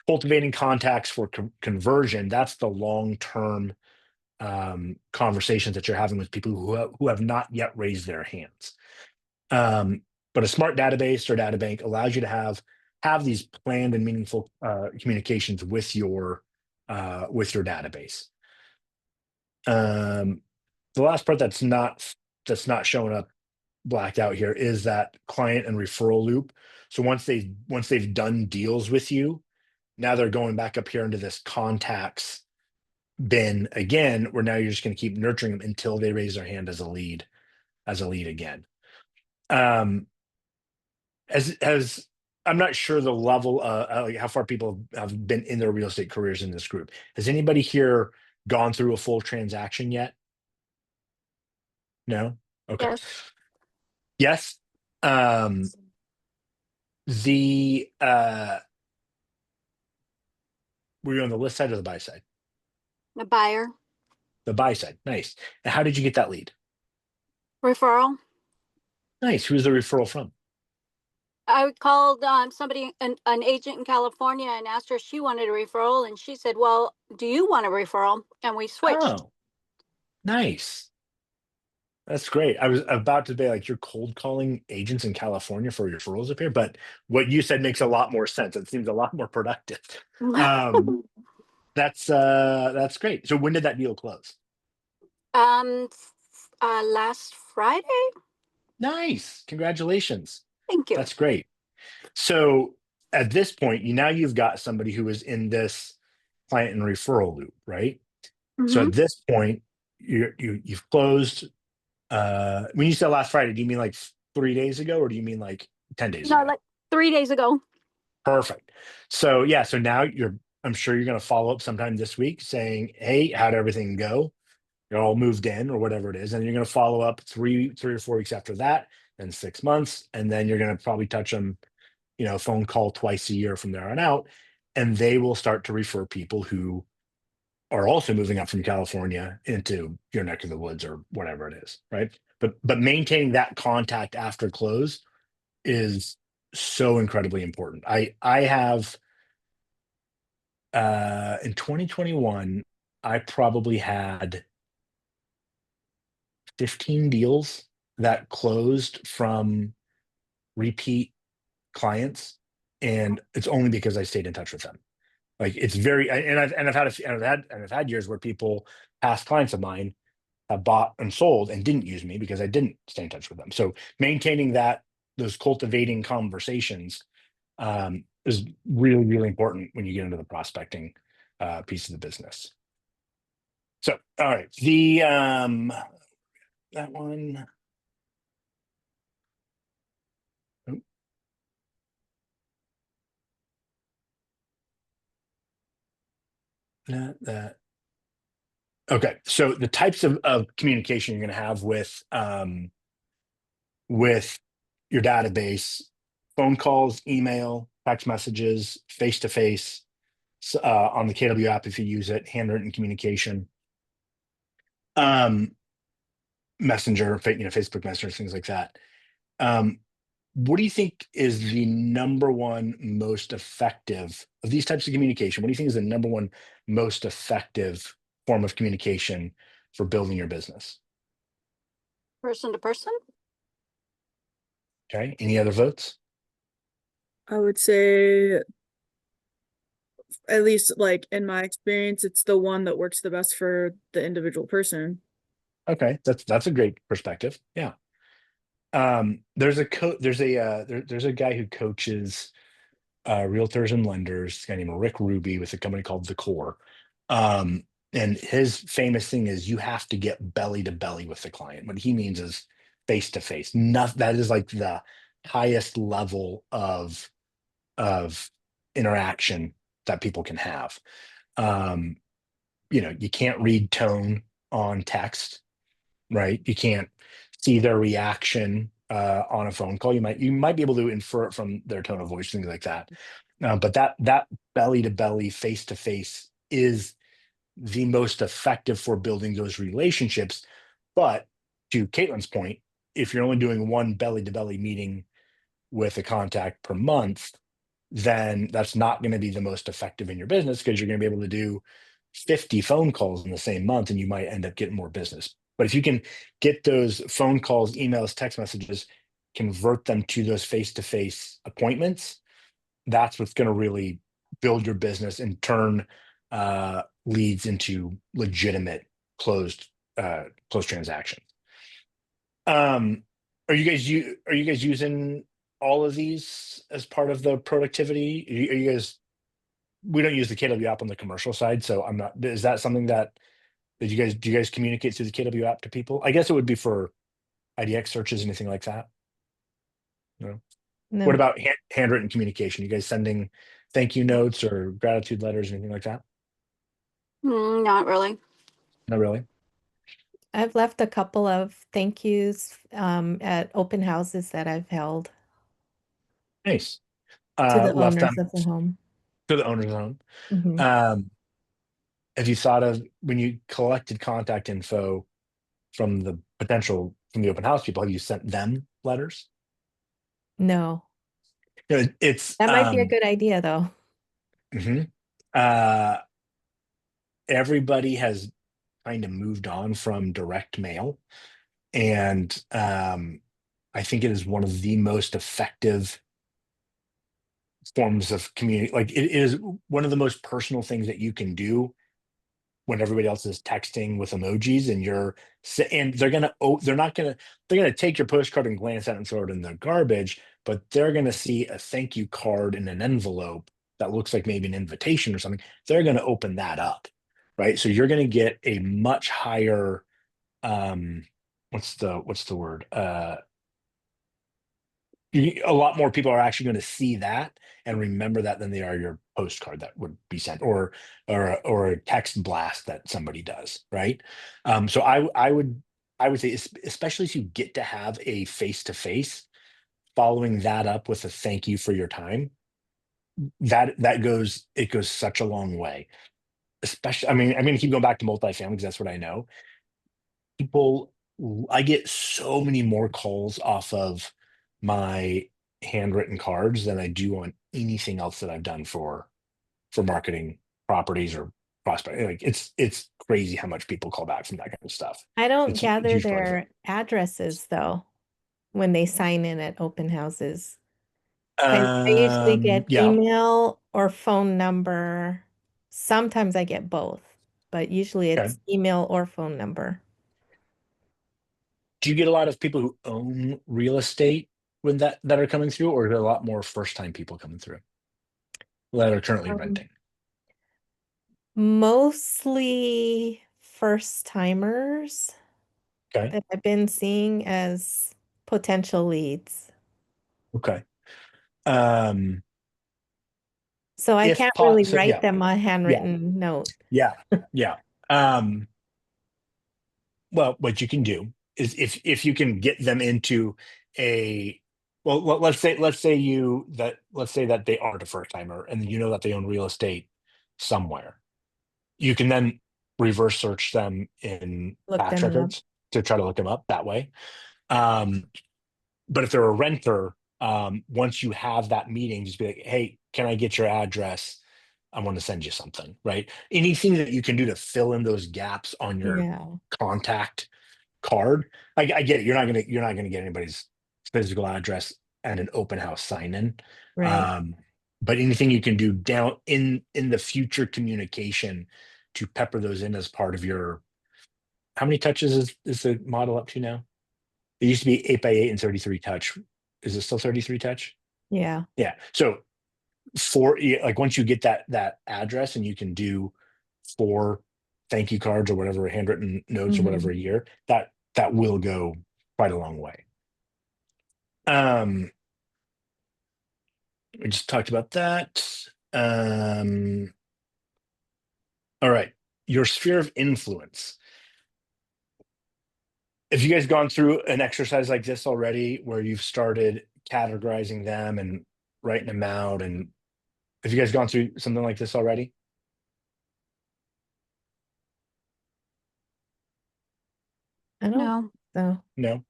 cultivating contacts for conversion, that's the long-term conversations that you're having with people who have not yet raised their hands. But a smart database or data bank allows you to have these planned and meaningful communications with your database. The last part that's not showing up blacked out here is that client and referral loop. So once they've done deals with you, now they're going back up here into this contacts bin again, where now you're just going to keep nurturing them until they raise their hand as a lead again. As I'm not sure the level, like how far people have been in their real estate careers in this group. Has anybody here gone through a full transaction yet? No? Okay. Yes. Yes. Were you on the list side or the buy side? The buyer The buy side. Nice. And how did you get that lead? referral. Nice. Who's the referral from? I called somebody, an agent in California, and asked her if she wanted a referral, and she said, "Well, do you want a referral?" And we switched. Oh, nice. That's great. I was about to be like, you're cold calling agents in California for referrals up here, but what you said makes a lot more sense. It seems a lot more productive. That's great. So when did that deal close? Last Friday. Nice. Congratulations. Thank you. That's great. So at this point, you've got somebody who is in this client and referral loop, right? So at this point, you've closed. When you said last Friday, do you mean like 3 days ago, or do you mean like 10 days No, ago? like 3 days ago. Perfect. So yeah, so now I'm sure you're going to follow up sometime this week saying, hey, how'd everything go? You're all moved in or whatever it is. And you're going to follow up three or 4 weeks after that, then 6 months. And then you're going to probably touch them, phone call twice a year from there on out. And they will start to refer people who are also moving up from California into your neck of the woods or whatever it is, right? But maintaining that contact after close is so incredibly important. I have in 2021, I probably had 15 deals that closed from repeat clients, and it's only because I stayed in touch with them. Like it's I've had years where people, past clients of mine, have bought and sold and didn't use me because I didn't stay in touch with them. So maintaining those cultivating conversations is really, really important when you get into the prospecting piece of the business. So, all right, that one. That. Okay, so the types of communication you're going to have with your database: phone calls, email, text messages, face-to-face, on the KW app if you use it, handwritten communication, messenger, Facebook Messenger, things like that. What do you think is the number one most effective of these types of communication? What do you think is the number one most effective form of communication for building your business? Person to person. Okay. Any other votes? I would say, at least like in my experience, it's the one that works the best for the individual person. Okay, that's a great perspective. Yeah. There's a guy who coaches realtors and lenders, a guy named Rick Ruby with a company called The Core. And his famous thing is you have to get belly to belly with the client. What he means is face to face. That is like the highest level of interaction that people can have. You can't read tone on text, right? You can't see their reaction on a phone call. You might be able to infer it from their tone of voice, things like that. But that belly to belly, face to face is the most effective for building those relationships. But to Caitlin's point, if you're only doing one belly to belly meeting with a contact per month, then that's not going to be the most effective in your business, because you're going to be able to do 50 phone calls in the same month and you might end up getting more business. But if you can get those phone calls, emails, text messages, convert them to those face-to-face appointments, that's what's going to really build your business and turn leads into legitimate closed transactions. Are you guys using all of these as part of the productivity? Are you guys? We don't use the KW app on the commercial side, so I'm not. Is that something that do you guys communicate through the KW app to people? I guess it would be for IDX searches, anything like that. No. No. What about handwritten communication? You guys sending thank you notes or gratitude letters, anything like that? Not really. Not really. I've left a couple of thank yous at open houses that I've held Nice. to the Left owners them of the home. to the owner's home. Mhm. Have you thought of, when you collected contact info from the open house people, have you sent them letters? No, It's that might be a good idea though. Everybody has kind of moved on from direct mail, and I think it is one of the most effective forms of community. Like, it is one of the most personal things that you can do when everybody else is texting with emojis, and they're gonna take your postcard and glance at it and throw it in the garbage, but they're gonna see a thank you card in an envelope that looks like maybe an invitation or something. They're gonna open that up, right? So you're gonna get a much higher, what's the word? A lot more people are actually going to see that and remember that than they are your postcard that would be sent, or a text blast that somebody does, right? So I would say, especially if you get to have a face-to-face, following that up with a thank you for your time, it goes such a long way. Especially, I mean, I'm going to keep going back to multifamily because that's what I know. I get so many more calls off of my handwritten cards than I do on anything else that I've done for marketing properties or prospect. Like, it's crazy how much people call back from that kind of stuff. I don't It's a gather huge part of their it. addresses though when they sign in at open houses. I usually get Yeah. email or phone number. Sometimes I get both, but usually Okay. it's email or phone number. Do you get a lot of people who own real estate when that are coming through, or is there a lot more first-time people coming through that are currently renting? Mostly first timers Okay. that I've been seeing as potential leads. Okay. So I If can't po- really so, write yeah. them a handwritten note. Yeah. Well, what you can do is, if you can get them into let's say that they aren't a first timer, and you know that they own real estate somewhere, you can then reverse search them in Look tax them up. records to try to look them up that way. But if they're a renter, once you have that meeting, just be like, hey, can I get your address? I want to send you something, right? Anything that you can do to fill in those gaps on your Yeah. contact card. I get it. You're not gonna get anybody's physical address and an open house sign in. Right. But anything you can do down in the future communication to pepper those in as part of your. How many touches is the model up to now? It used to be 8x8 and 33 touch. Is it still 33 touch? Yeah. Yeah. So once you get that address, and you can do 4 thank you cards or whatever, handwritten notes or whatever a year, that will go quite a long way. We just talked about that. All right, your sphere of influence. Have you guys gone through an exercise like this already, where you've started categorizing them and writing them out? And have you guys gone through something like this already? I don't No. know. No.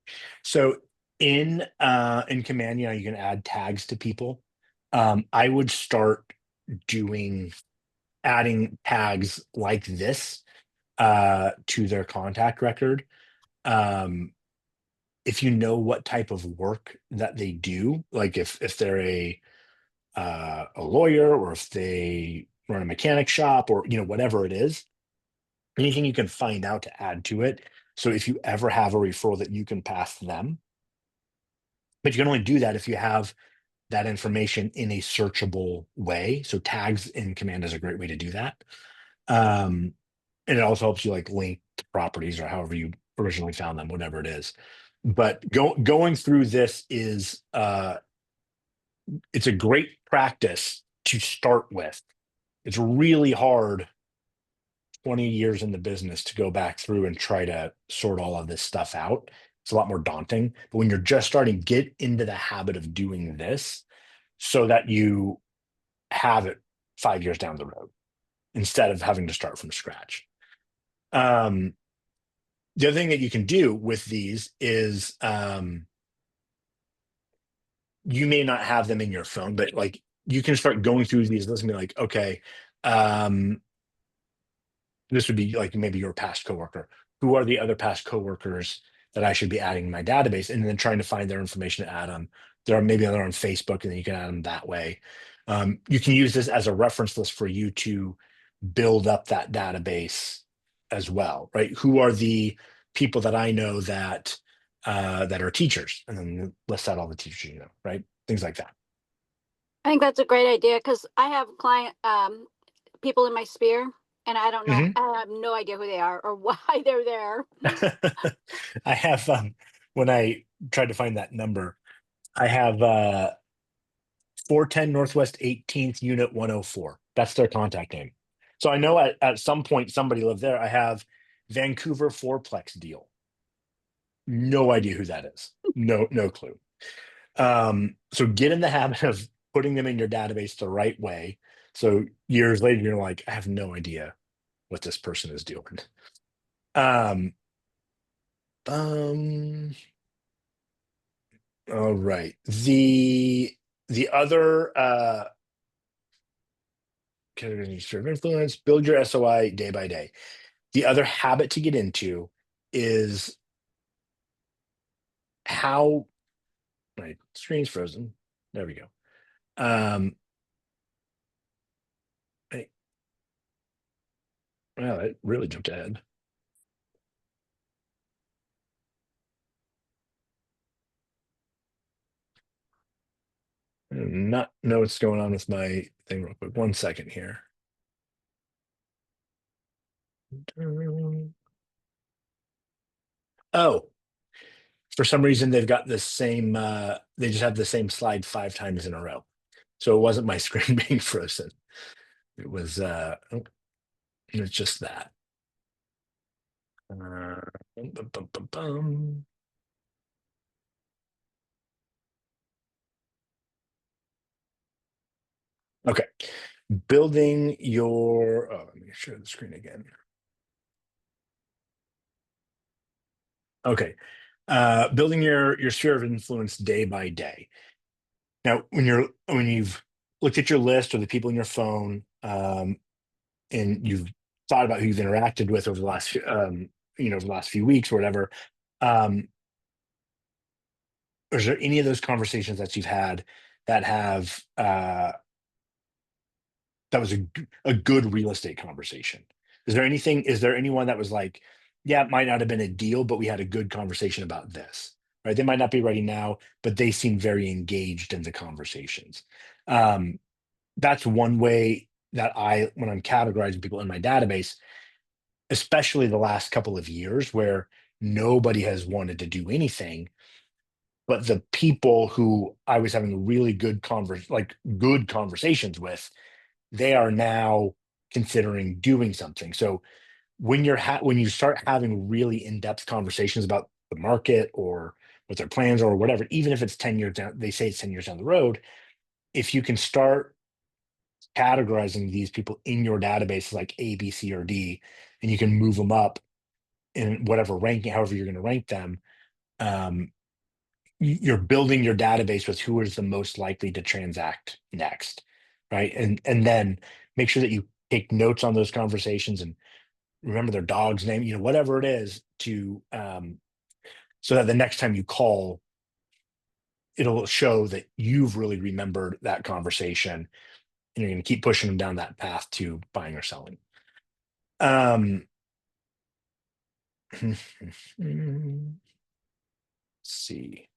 So in Command, you can add tags to people. I would start adding tags like this to their contact record. If you know what type of work that they do, like if they're a lawyer, or if they run a mechanic shop, or whatever it is, anything you can find out to add to it. So if you ever have a referral that you can pass them, but you can only do that if you have that information in a searchable way. So tags in Command is a great way to do that. And it also helps you like link to properties or however you originally found them, whatever it is. But going through this is it's a great practice to start with. It's really hard 20 years in the business to go back through and try to sort all of this stuff out. It's a lot more daunting. But when you're just starting, get into the habit of doing this so that you have it 5 years down the road instead of having to start from scratch. The other thing that you can do with these is you may not have them in your phone, but like you can start going through these lists and be like, okay, this would be like maybe your past coworker. Who are the other past coworkers that I should be adding in my database? And then trying to find their information to add them. They're on Facebook, and then you can add them that way. You can use this as a reference list for you to build up that database as well, right? Who are the people that I know that are teachers, and then list out all the teachers, right? Things like that. I think that's a great idea because I have people in my sphere, and I don't know. Mhm. I have no idea who they are or why they're there. I have when I tried to find that number, I have 410 Northwest 18th Unit 104. That's their contact name. So I know at some point somebody lived there. I have Vancouver fourplex deal. No idea who that is. No clue. So get in the habit of putting them in your database the right way. So years later, you're like, I have no idea what this person is doing. All right. The other categories of influence, build your SOI day by day. The other habit to get into is how my screen's frozen. There we go. Well, it really jumped ahead. I do not know what's going on with my thing real quick. 1 second here. Oh, for some reason they've got the same, they just have the same slide 5 times in a row. So it wasn't my screen being frozen. It was, it's just that. Okay, building your, let me share the screen again. Okay, building your sphere of influence day by day. Now, when you've looked at your list or the people in your phone, and you've thought about who you've interacted with over the last few weeks or whatever, is there any of those conversations that you've had that have that was a good real estate conversation? Is there anyone that was like, yeah, it might not have been a deal, but we had a good conversation about this, right? They might not be ready now, but they seem very engaged in the conversations. That's one way that when I'm categorizing people in my database, especially the last couple of years where nobody has wanted to do anything, but the people who I was having really good conversations with, they are now considering doing something. So when you start having really in-depth conversations about the market or what their plans are or whatever, even if it's 10 years down, they say it's 10 years down the road, if you can start categorizing these people in your database like A, B, C, or D, and you can move them up in whatever ranking, however you're going to rank them, you're building your database with who is the most likely to transact next, right? And then make sure that you take notes on those conversations and remember their dog's name, whatever it is, to so that the next time you call, it'll show that you've really remembered that conversation, and you're going to keep pushing them down that path to buying or selling. Let's see.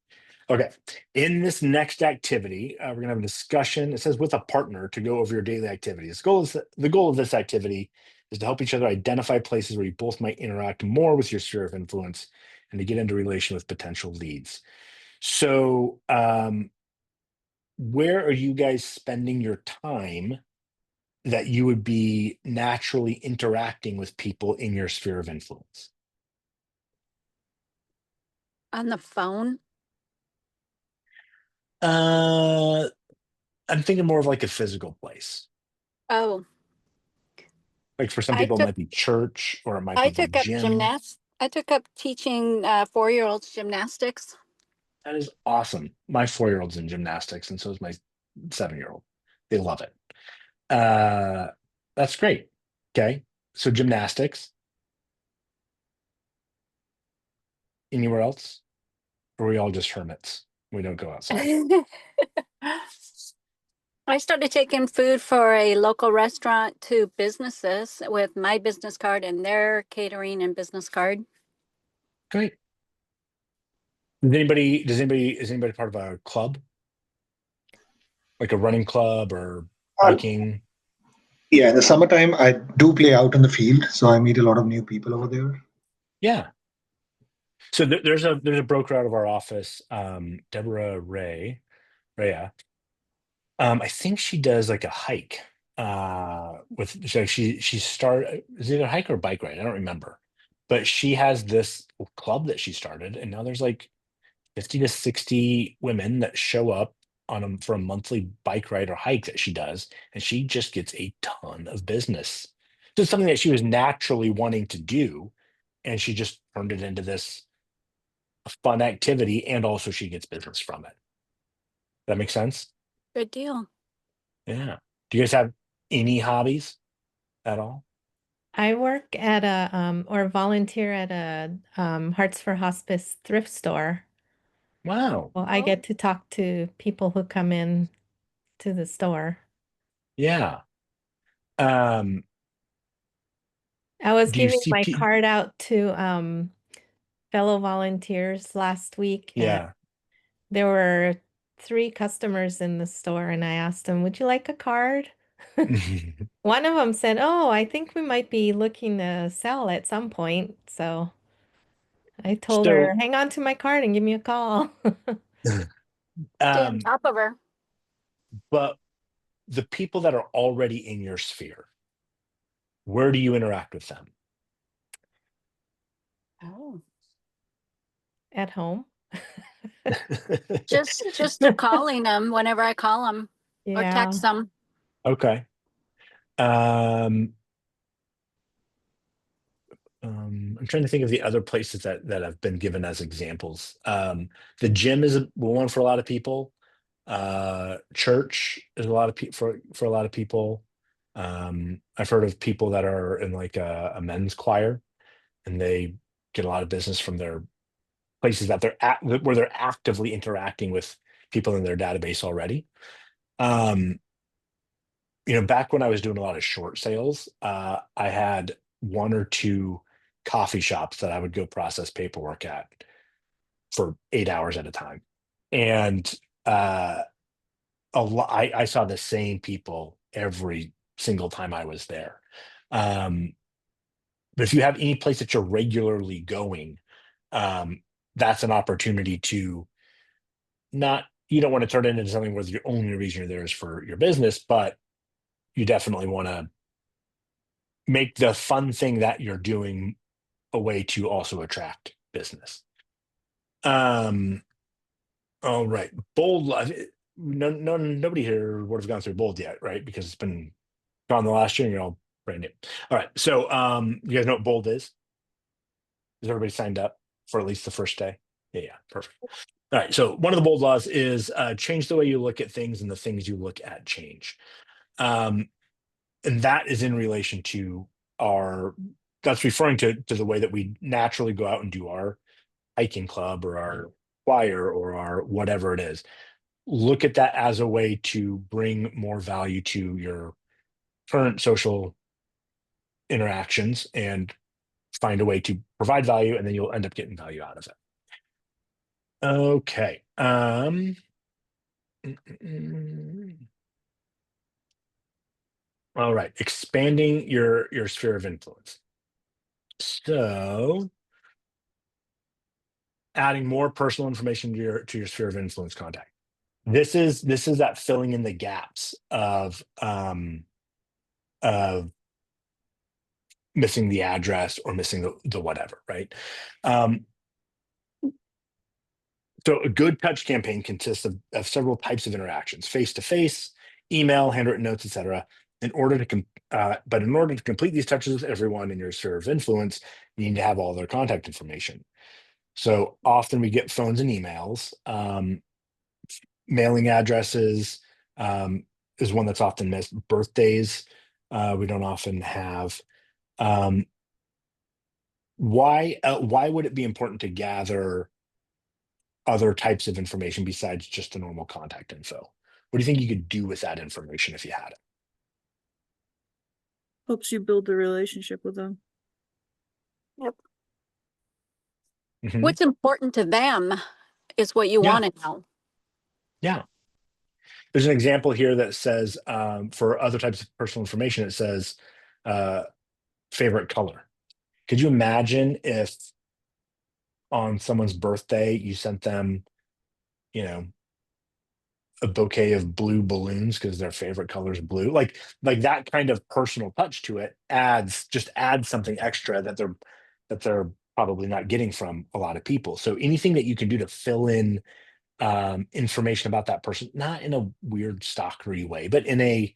Okay. In this next activity, we're going to have a discussion. It says with a partner to go over your daily activities. The goal of this activity is to help each other identify places where you both might interact more with your sphere of influence and to get into relation with potential leads. So, where are you guys spending your time that you would be naturally interacting with people in your sphere of influence? On the phone? I'm thinking more of like a physical place. Oh, Like for some I people, it took might be church or it might I be the took up gym. I took up teaching 4-year-olds gymnastics. That is awesome. My 4-year-old's in gymnastics, and so is my 7-year-old. They love it. That's great. Okay. So gymnastics. Anywhere else? Or are we all just hermits? We don't go outside. I started taking food for a local restaurant to businesses with my business card and their catering and business card. Great. Is anybody part of a club? Like a running club or biking? Yeah, in the summertime, I do play out in the field, so I meet a lot of new people over there. Yeah. So there's a broker out of our office, Deborah Rhea. I think she does like a hike. She started, is it a hike or a bike ride? I don't remember. But she has this club that she started, and now there's like 50 to 60 women that show up for a monthly bike ride or hike that she does, and she just gets a ton of business. So it's something that she was naturally wanting to do, and she just turned it into this fun activity, and also she gets business from it. That makes sense? Good deal. Yeah. Do you guys have any hobbies at all? I work at or volunteer at a Hearts for Hospice thrift store. Wow. Well, I get to talk to people who come in to the store. Yeah. Um, I was do you giving see my card out to fellow volunteers last week, and Yeah. there were 3 customers in the store, and I asked them, "Would you like a card?" One of them said, "Oh, I think we might be looking to sell at some point." So I told her, So, "Hang on to my card and give me a call." Stay on um, top of her. but the people that are already in your sphere, where do you interact with them? Oh. At home. Just through calling them whenever I call them or Yeah. text them. Okay. I'm trying to think of the other places that have been given as examples. The gym is one for a lot of people. Church is a lot of for a lot of people. I've heard of people that are in like a men's choir, and they get a lot of business from their places that where they're actively interacting with people in their database already. Back when I was doing a lot of short sales, I had 1 or 2 coffee shops that I would go process paperwork at for 8 hours at a time. And I saw the same people every single time I was there. But if you have any place that you're regularly going, that's an opportunity to you don't want to turn it into something where the only reason you're there is for your business, but you definitely want to make the fun thing that you're doing a way to also attract business. All right. Bold. Nobody here would have gone through Bold yet, right? Because it's been gone the last year and you're all brand new. All right. So you guys know what Bold is? Is everybody signed up for at least the first day? Yeah, perfect. All right. So one of the bold laws is change the way you look at things, and the things you look at change. And that is in relation to that's referring to the way that we naturally go out and do our hiking club or our choir or our whatever it is. Look at that as a way to bring more value to your current social interactions and find a way to provide value, and then you'll end up getting value out of it. Okay. All right. Expanding your sphere of influence. So adding more personal information to your sphere of influence contact. This is that filling in the gaps of missing the address or missing the whatever, right? So a good touch campaign consists of several types of interactions: face-to-face, email, handwritten notes, etc. But in order to complete these touches with everyone in your sphere of influence, you need to have all their contact information. So often we get phones and emails. Mailing addresses is one that's often missed. Birthdays, we don't often have. Why would it be important to gather other types of information besides just the normal contact info? What do you think you could do with that information if you had it? Helps you build the relationship with them. Yep. Mhm. What's important to them is what you Yeah. want to know. Yeah. There's an example here that says for other types of personal information, it says favorite color. Could you imagine if on someone's birthday you sent them, a bouquet of blue balloons because their favorite color is blue? Like that kind of personal touch to it adds something extra that they're probably not getting from a lot of people. So anything that you can do to fill in information about that person, not in a weird stalkery way, but in a,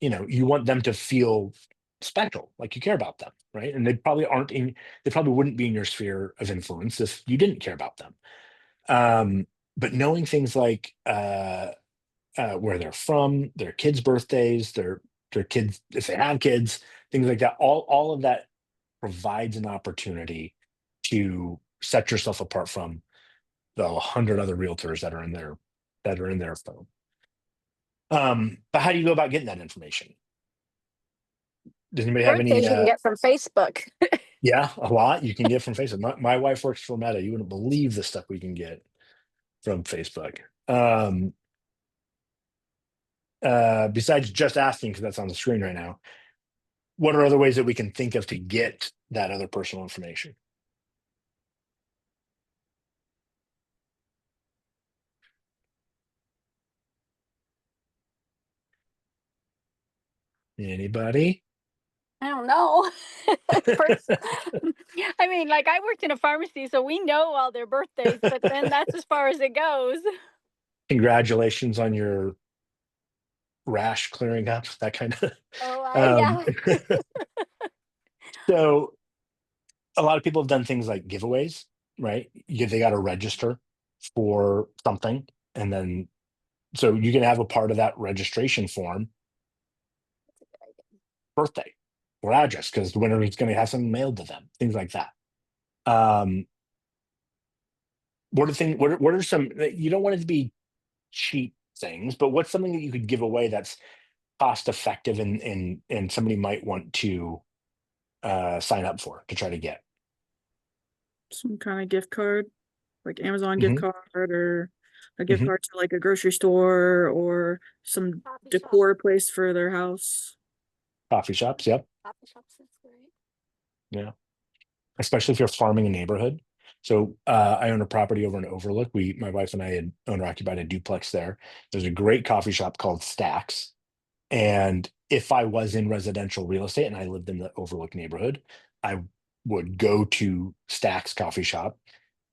you want them to feel special, like you care about them, right? And they probably wouldn't be in your sphere of influence if you didn't care about them. But knowing things like where they're from, their kids' birthdays, their kids, if they have kids, things like that, all of that provides an opportunity to set yourself apart from the 100 other realtors that are in their phone. But how do you go about getting that information? Does anybody have any? Birthdays you can get from Facebook. Yeah, a lot you can get from Facebook. My wife works for Meta. You wouldn't believe the stuff we can get from Facebook. Besides just asking, because that's on the screen right now, what are other ways that we can think of to get that other personal information? Anybody? I don't know. I mean, like, I worked in a pharmacy, so we know all their birthdays, but then that's as far as it goes. Congratulations on your rash clearing up, that kind of. Yeah. So a lot of people have done things like giveaways, right? They got to register for something, and then so you can have a part of that registration form birthday or address, because the winner is going to have something mailed to them, things like that. What are some, you don't want it to be cheap things, but what's something that you could give away that's cost effective and somebody might want to sign up for to try to get? Some kind of gift card, like Amazon gift Mhm. card, or a gift Mhm. card to like a grocery store or some Coffee decor shops. place for their house. Coffee shops, yep. Coffee shops, that's great. Yeah. Especially if you're farming a neighborhood. So I own a property over in Overlook. My wife and I had owner occupied a duplex there. There's a great coffee shop called Stacks. And if I was in residential real estate and I lived in the Overlook neighborhood, I would go to Stacks coffee shop,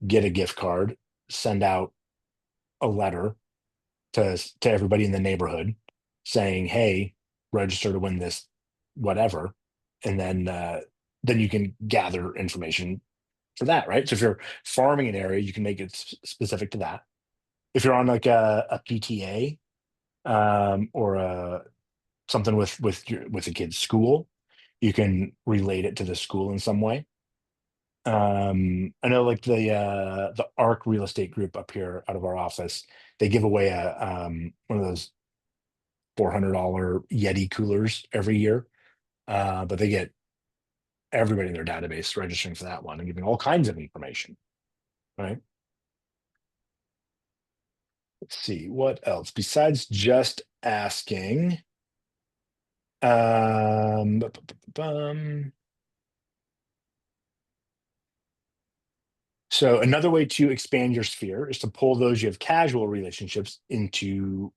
get a gift card, send out a letter to everybody in the neighborhood saying, hey, register to win this whatever. And then you can gather information for that, right? So if you're farming an area, you can make it specific to that. If you're on like a PTA, or something with a kid's school, you can relate it to the school in some way. I know like the ARC real estate group up here out of our office, they give away one of those $400 Yeti coolers every year. But they get everybody in their database registering for that one and giving all kinds of information, right? Let's see what else besides just asking. So another way to expand your sphere is to pull those you have casual relationships into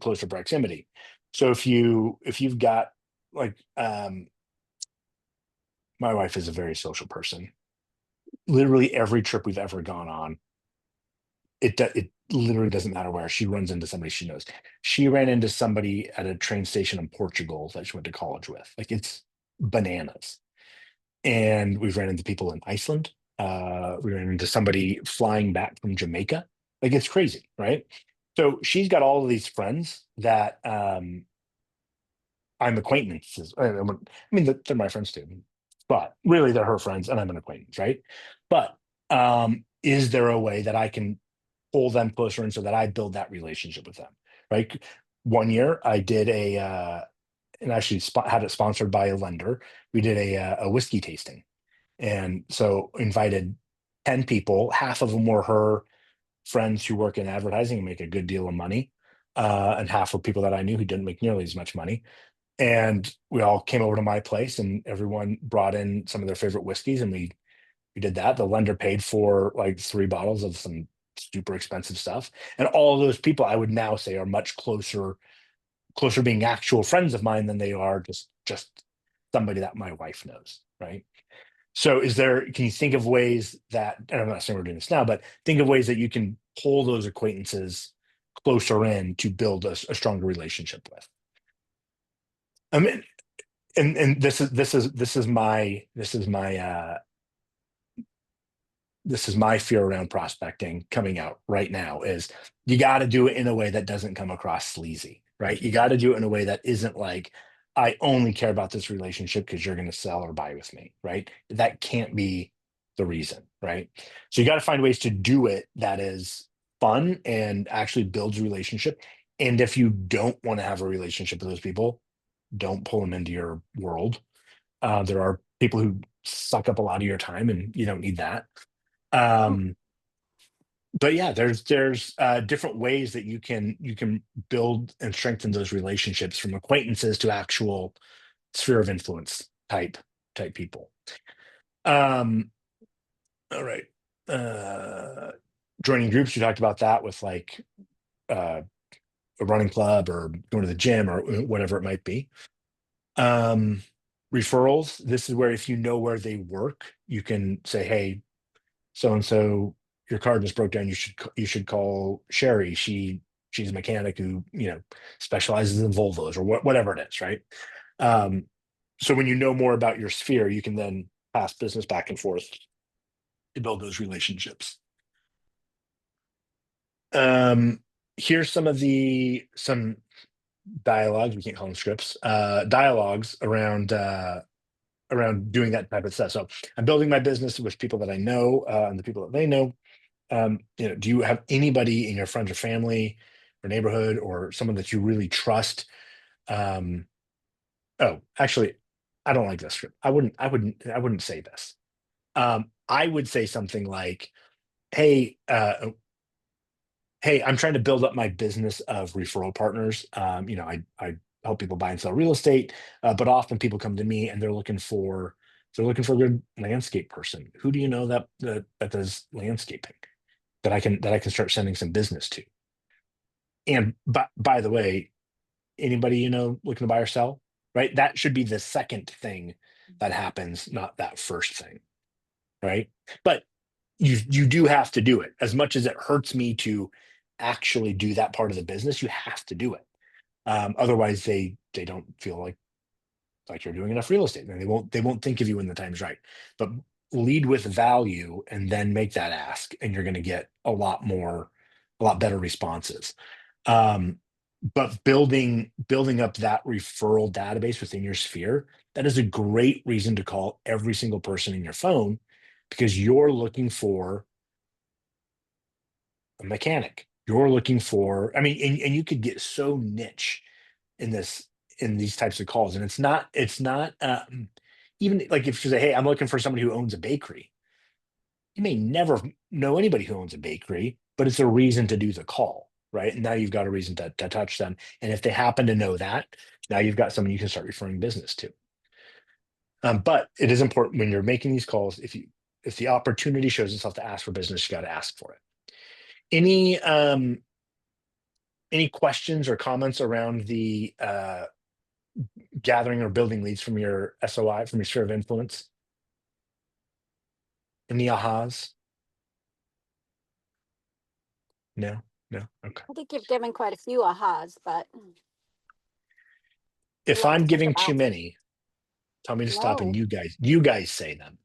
closer proximity. So if you've got like my wife is a very social person. Literally every trip we've ever gone on, it literally doesn't matter where, she runs into somebody she knows. She ran into somebody at a train station in Portugal that she went to college with. Like, it's bananas. And we've ran into people in Iceland. We ran into somebody flying back from Jamaica. Like, it's crazy, right? So she's got all of these friends that I'm acquaintances. I mean, they're my friends too, but really they're her friends and I'm an acquaintance, right? But is there a way that I can pull them closer in so that I build that relationship with them, right? One year I did and actually had it sponsored by a lender. We did a whiskey tasting. And so invited 10 people, half of them were her friends who work in advertising and make a good deal of money. And half were people that I knew who didn't make nearly as much money. And we all came over to my place and everyone brought in some of their favorite whiskeys and we did that. The lender paid for like 3 bottles of some super expensive stuff. And all of those people I would now say are much closer being actual friends of mine than they are just somebody that my wife knows, right? So can you think of ways that, and I'm not saying we're doing this now, but think of ways that you can pull those acquaintances closer in to build a stronger relationship with. I mean, and this is my fear around prospecting coming out right now is you got to do it in a way that doesn't come across sleazy, right? You got to do it in a way that isn't like, I only care about this relationship because you're going to sell or buy with me, right? That can't be the reason, right? So you got to find ways to do it that is fun and actually builds a relationship. And if you don't want to have a relationship with those people, don't pull them into your world. There are people who suck up a lot of your time and you don't need that. But yeah, there's different ways that you can build and strengthen those relationships from acquaintances to actual sphere of influence type people. All right. Joining groups, we talked about that with like a running club or going to the gym or whatever it might be. Referrals, this is where if you know where they work, you can say, hey, so and so, your car just broke down. You should call Sherry. She's a mechanic who specializes in Volvos or whatever it is, right? So when you know more about your sphere, you can then pass business back and forth to build those relationships. Here's some dialogues, we can't call them scripts, dialogues around doing that type of stuff. So I'm building my business with people that I know and the people that they know. Do you have anybody in your friends or family or neighborhood or someone that you really trust? Oh, actually, I don't like this script. I wouldn't say this. I would say something like, hey, I'm trying to build up my business of referral partners. I help people buy and sell real estate, but often people come to me and they're looking for a good landscape person. Who do you know that does landscaping that I can start sending some business to? And by the way, anybody looking to buy or sell, right? That should be the second thing that happens, not that first thing, right? But you do have to do it. As much as it hurts me to actually do that part of the business, you have to do it. Otherwise they don't feel like you're doing enough real estate, and they won't think of you when the time's right. But lead with value and then make that ask, and you're going to get a lot better responses. But building up that referral database within your sphere, that is a great reason to call every single person in your phone, because you're looking for a mechanic. You're looking for, I mean, and you could get so niche in these types of calls. And it's not even like if you say, hey, I'm looking for somebody who owns a bakery. You may never know anybody who owns a bakery, but it's a reason to do the call, right? And now you've got a reason to touch them. And if they happen to know that, now you've got someone you can start referring business to. But it is important when you're making these calls, if the opportunity shows itself to ask for business, you got to ask for it. Any questions or comments around the gathering or building leads from your SOI, from your sphere of influence? Any ahas? No. Okay. I think you've given quite a few ahas, but If lot to I'm think giving too about. many, tell me to stop, and No. you guys say them.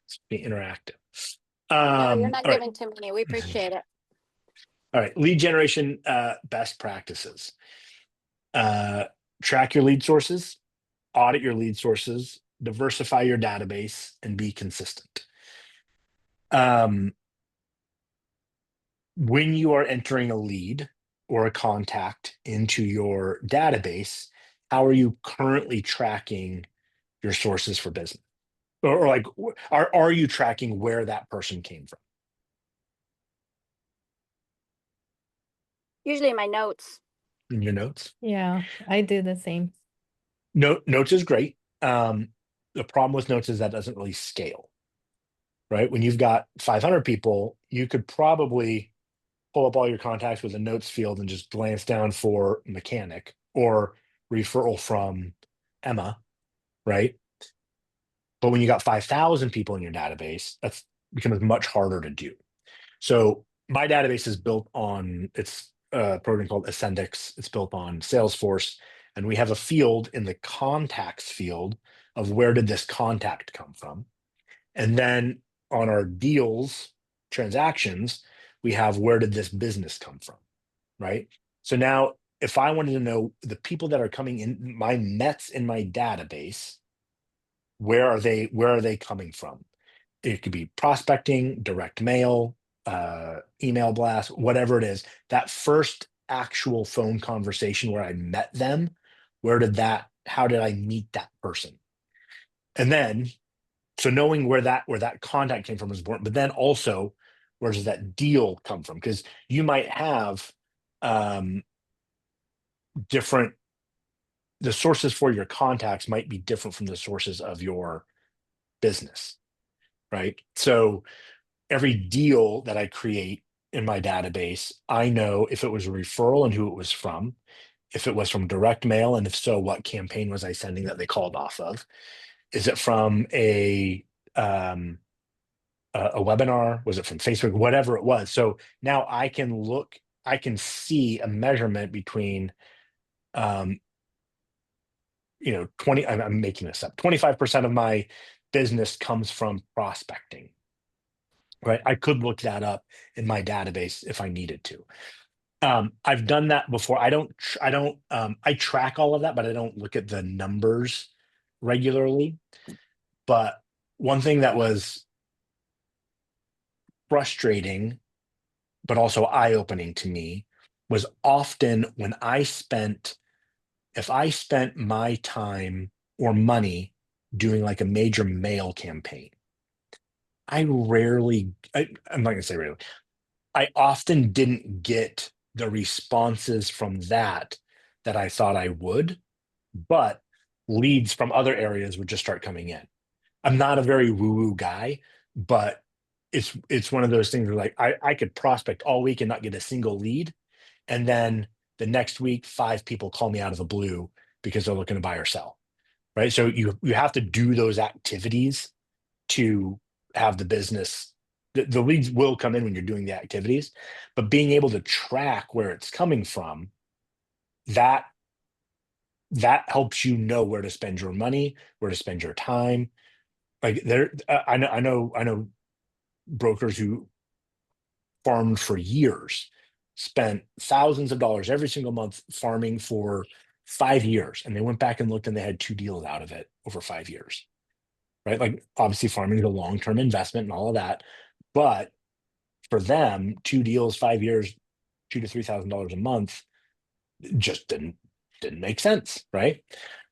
Let's be interactive. No, you're not all right. giving too many. We appreciate it. All right, lead generation best practices. Track your lead sources, audit your lead sources, diversify your database, and be consistent. When you are entering a lead or a contact into your database, how are you currently tracking your sources for business? Or like, are you tracking where that person came from? Usually in my notes. In your notes? Yeah, I do the same. Notes is great. The problem with notes is that doesn't really scale, right? When you've got 500 people, you could probably pull up all your contacts with a notes field and just glance down for mechanic or referral from Emma, right? But when you got 5,000 people in your database, that's becomes much harder to do. So my database is built on, it's a program called Ascendix. It's built on Salesforce. And we have a field in the contacts field of where did this contact come from? And then on our deals transactions, we have where did this business come from, right? So now if I wanted to know the people that are coming in, my Mets in my database, where are they coming from? It could be prospecting, direct mail, email blast, whatever it is. That first actual phone conversation where I met them, how did I meet that person? And then, so knowing where that contact came from is important, but then also, where does that deal come from? Because you might have the sources for your contacts might be different from the sources of your business, right? So every deal that I create in my database, I know if it was a referral and who it was from, if it was from direct mail, and if so, what campaign was I sending that they called off of? Is it from a webinar? Was it from Facebook? Whatever it was. So now I can see a measurement between 20, I'm making this up, 25% of my business comes from prospecting, right? I could look that up in my database if I needed to. I've done that before. I track all of that, but I don't look at the numbers regularly. But one thing that was frustrating, but also eye-opening to me, was often when if I spent my time or money doing like a major mail campaign, I'm not going to say rarely, I often didn't get the responses from that I thought I would, but leads from other areas would just start coming in. I'm not a very woo-woo guy, but it's one of those things where like I could prospect all week and not get a single lead. And then the next week, 5 people call me out of the blue because they're looking to buy or sell, right? So you have to do those activities to have the business. The leads will come in when you're doing the activities, but being able to track where it's coming from, that helps you know where to spend your money, where to spend your time, Like I know brokers who farmed for years, spent thousands of dollars every single month farming for 5 years, and they went back and looked and they had 2 deals out of it over 5 years. Right? Like obviously farming is a long-term investment and all of that, but for them, 2 deals, 5 years, $2,000 to $3,000 a month just didn't make sense, right?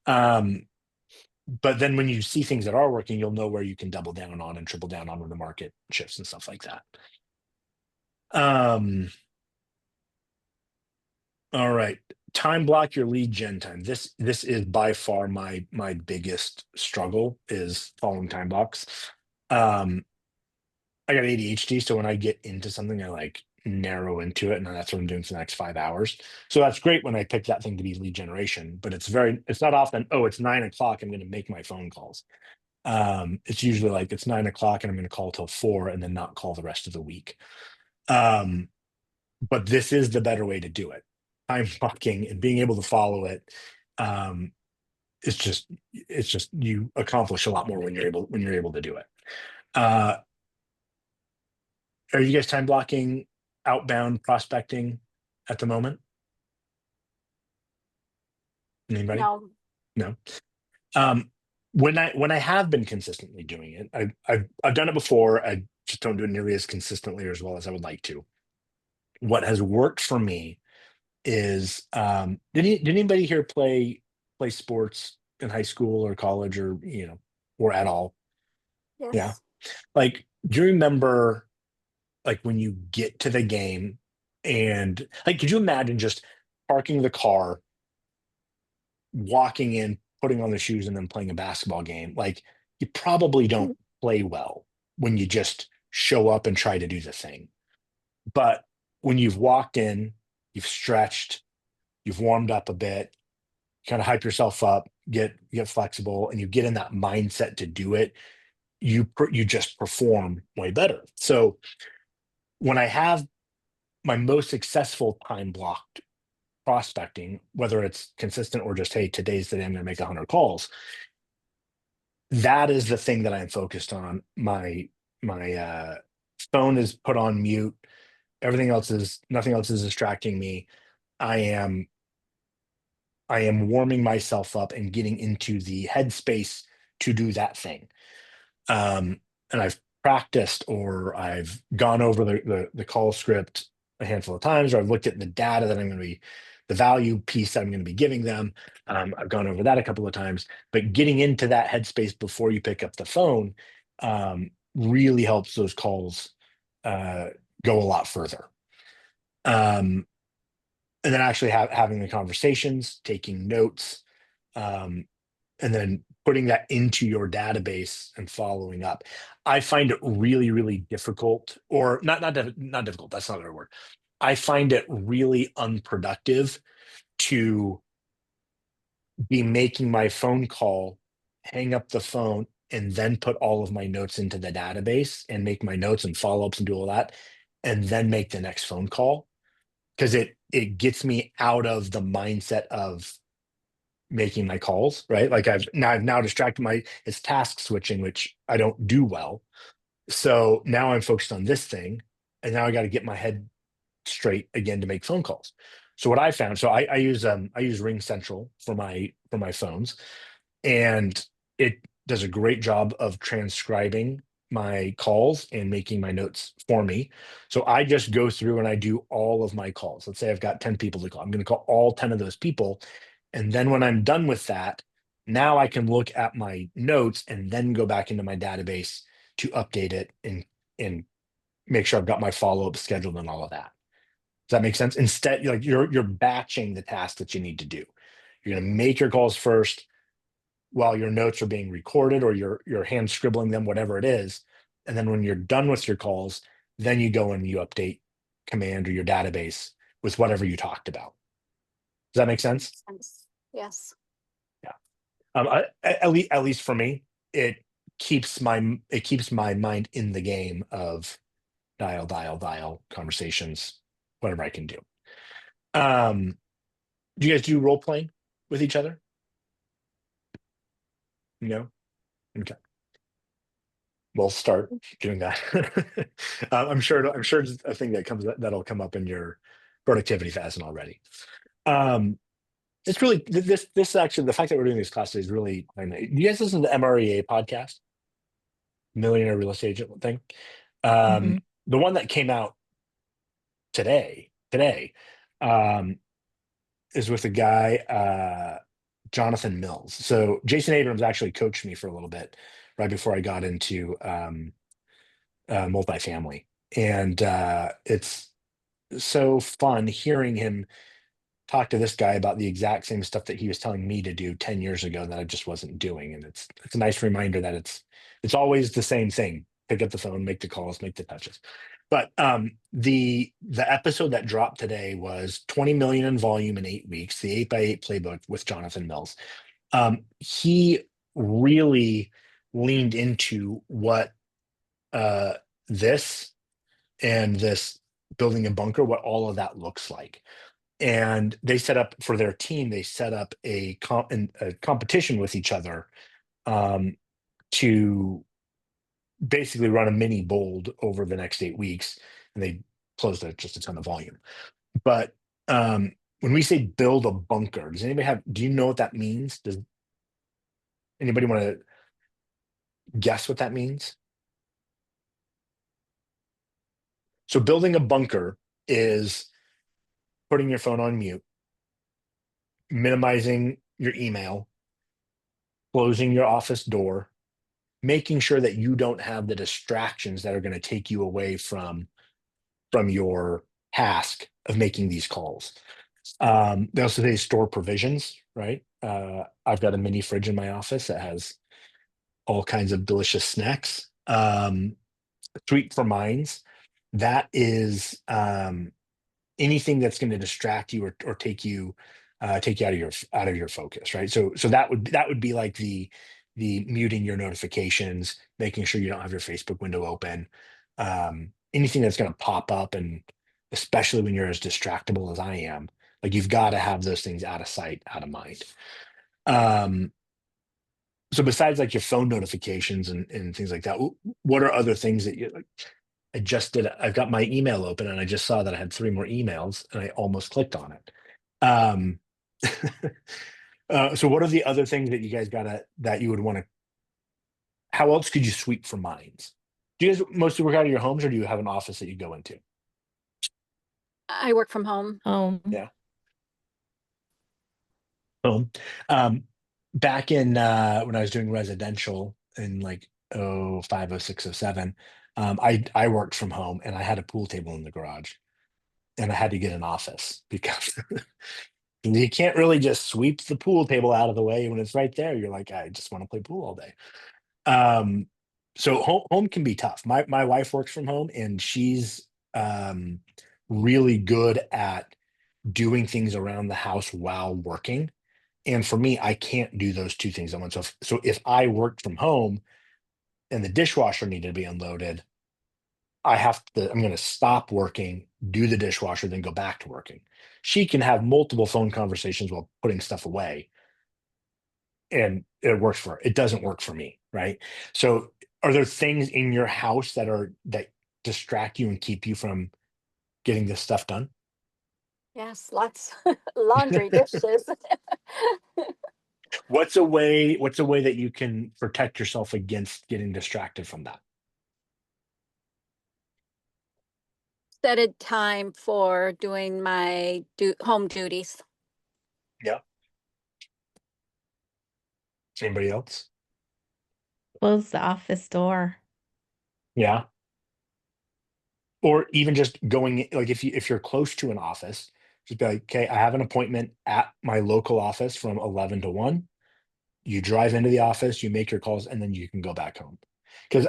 But then when you see things that are working, you'll know where you can double down on and triple down on when the market shifts and stuff like that. All right. Time block your lead gen time. This is by far my biggest struggle is following time blocks. I got ADHD, so when I get into something, I like narrow into it, and that's what I'm doing for the next 5 hours. So that's great when I pick that thing to be lead generation, but it's not often, oh, it's 9 o'clock, I'm going to make my phone calls. It's usually like it's 9 o'clock and I'm going to call till 4 and then not call the rest of the week. But this is the better way to do it. Time blocking and being able to follow it. It's just you accomplish a lot more when you're able to do it. Are you guys time blocking outbound prospecting at the moment? Anybody? No. When I have been consistently doing it, I've done it before. I just don't do it nearly as consistently or as well as I would like to. What has worked for me is did anybody here play sports in high school or college or or at all? Yes. Yeah. Like, do you remember like when you get to the game and like could you imagine just parking the car, walking in, putting on the shoes, and then playing a basketball game? Like, you probably don't play well when you just show up and try to do the thing. But when you've walked in, you've stretched, you've warmed up a bit, kind of hype yourself up, get flexible, and you get in that mindset to do it, you just perform way better. So when I have my most successful time blocked prospecting, whether it's consistent or just, hey, today's the day I'm going to make 100 calls, that is the thing that I'm focused on. My phone is put on mute. Nothing else is distracting me. I am warming myself up and getting into the headspace to do that thing. And I've practiced, or I've gone over the call script a handful of times, or I've looked at the data that the value piece that I'm going to be giving them. I've gone over that a couple of times, but getting into that headspace before you pick up the phone really helps those calls go a lot further. And then actually having the conversations, taking notes, and then putting that into your database and following up. I find it really, really difficult, or not difficult. That's not the right word. I find it really unproductive to be making my phone call, hang up the phone, and then put all of my notes into the database and make my notes and follow-ups and do all that, and then make the next phone call. Because it gets me out of the mindset of making my calls, right? Like I've now distracted it's task switching, which I don't do well. So now I'm focused on this thing, and now I got to get my head straight again to make phone calls. So what I found, so I use Ring Central for my phones, and it does a great job of transcribing my calls and making my notes for me. So I just go through and I do all of my calls. Let's say I've got 10 people to call. I'm going to call all 10 of those people. And then when I'm done with that, now I can look at my notes and then go back into my database to update it and make sure I've got my follow-up scheduled and all of that. Does that make sense? Instead, like you're batching the tasks that you need to do. You're going to make your calls first while your notes are being recorded, or you're hand scribbling them, whatever it is. And then when you're done with your calls, then you go and you update command or your database with whatever you talked about. Does that make sense? Yes. Yeah. At least for me, it keeps my mind in the game of dial conversations, whatever I can do. Do you guys do role playing with each other? No? Okay. we'll start doing that. I'm sure it's a thing that'll come up in your productivity facet already. It's really this actually, the fact that we're doing these classes is really. I know, you guys listen to the MREA podcast, Millionaire Real Estate Agent thing. Mhm. The one that came out today, is with a guy, Jonathan Mills. So Jason Abrams actually coached me for a little bit right before I got into multifamily, and it's so fun hearing him talk to this guy about the exact same stuff that he was telling me to do 10 years ago that I just wasn't doing. And it's a nice reminder that it's always the same thing. Pick up the phone, make the calls, make the touches. But the episode that dropped today was 20 million in volume in 8 weeks, the 8x8 playbook with Jonathan Mills. He really leaned into what this and this building a bunker, what all of that looks like. And they set up for their team, they set up a competition with each other to basically run a mini bold over the next 8 weeks. And they closed just a ton of volume. But when we say build a bunker, do you know what that means? Does anybody want to guess what that means? So building a bunker is putting your phone on mute, minimizing your email, closing your office door, making sure that you don't have the distractions that are going to take you away from your task of making these calls. They also say store provisions, right? I've got a mini fridge in my office that has all kinds of delicious snacks. Sweet for minds, that is anything that's going to distract you or take you out of your focus, right? So that would be like the muting your notifications, making sure you don't have your Facebook window open, anything that's going to pop up, and especially when you're as distractible as I am, like you've got to have those things out of sight, out of mind. So besides like your phone notifications and things like that, what are other things that you like? I've got my email open and I just saw that I had 3 more emails and I almost clicked on it. So what are the other things that you guys that you would want to, how else could you sweep for minds? Do you guys mostly work out of your homes or do you have an office that you go into? I work from home. Yeah. Home. Back in when I was doing residential in like 05, 06, 07, I worked from home and I had a pool table in the garage and I had to get an office because you can't really just sweep the pool table out of the way when it's right there. You're like, I just want to play pool all day. So home can be tough. My wife works from home and she's really good at doing things around the house while working. And for me, I can't do those two things at once. So if I worked from home and the dishwasher needed to be unloaded, I'm going to stop working, do the dishwasher, then go back to working. She can have multiple phone conversations while putting stuff away. And it works for her. It doesn't work for me, right? So are there things in your house that distract you and keep you from getting this stuff done? Yes, lots. Laundry, dishes. What's a way that you can protect yourself against getting distracted from that? Set a time for doing my home duties. Yeah. Anybody else? Close the office door. Yeah. Or even just going, like if you're close to an office, just be like, okay, I have an appointment at my local office from 11 to 1. You drive into the office, you make your calls, and then you can go back home. Because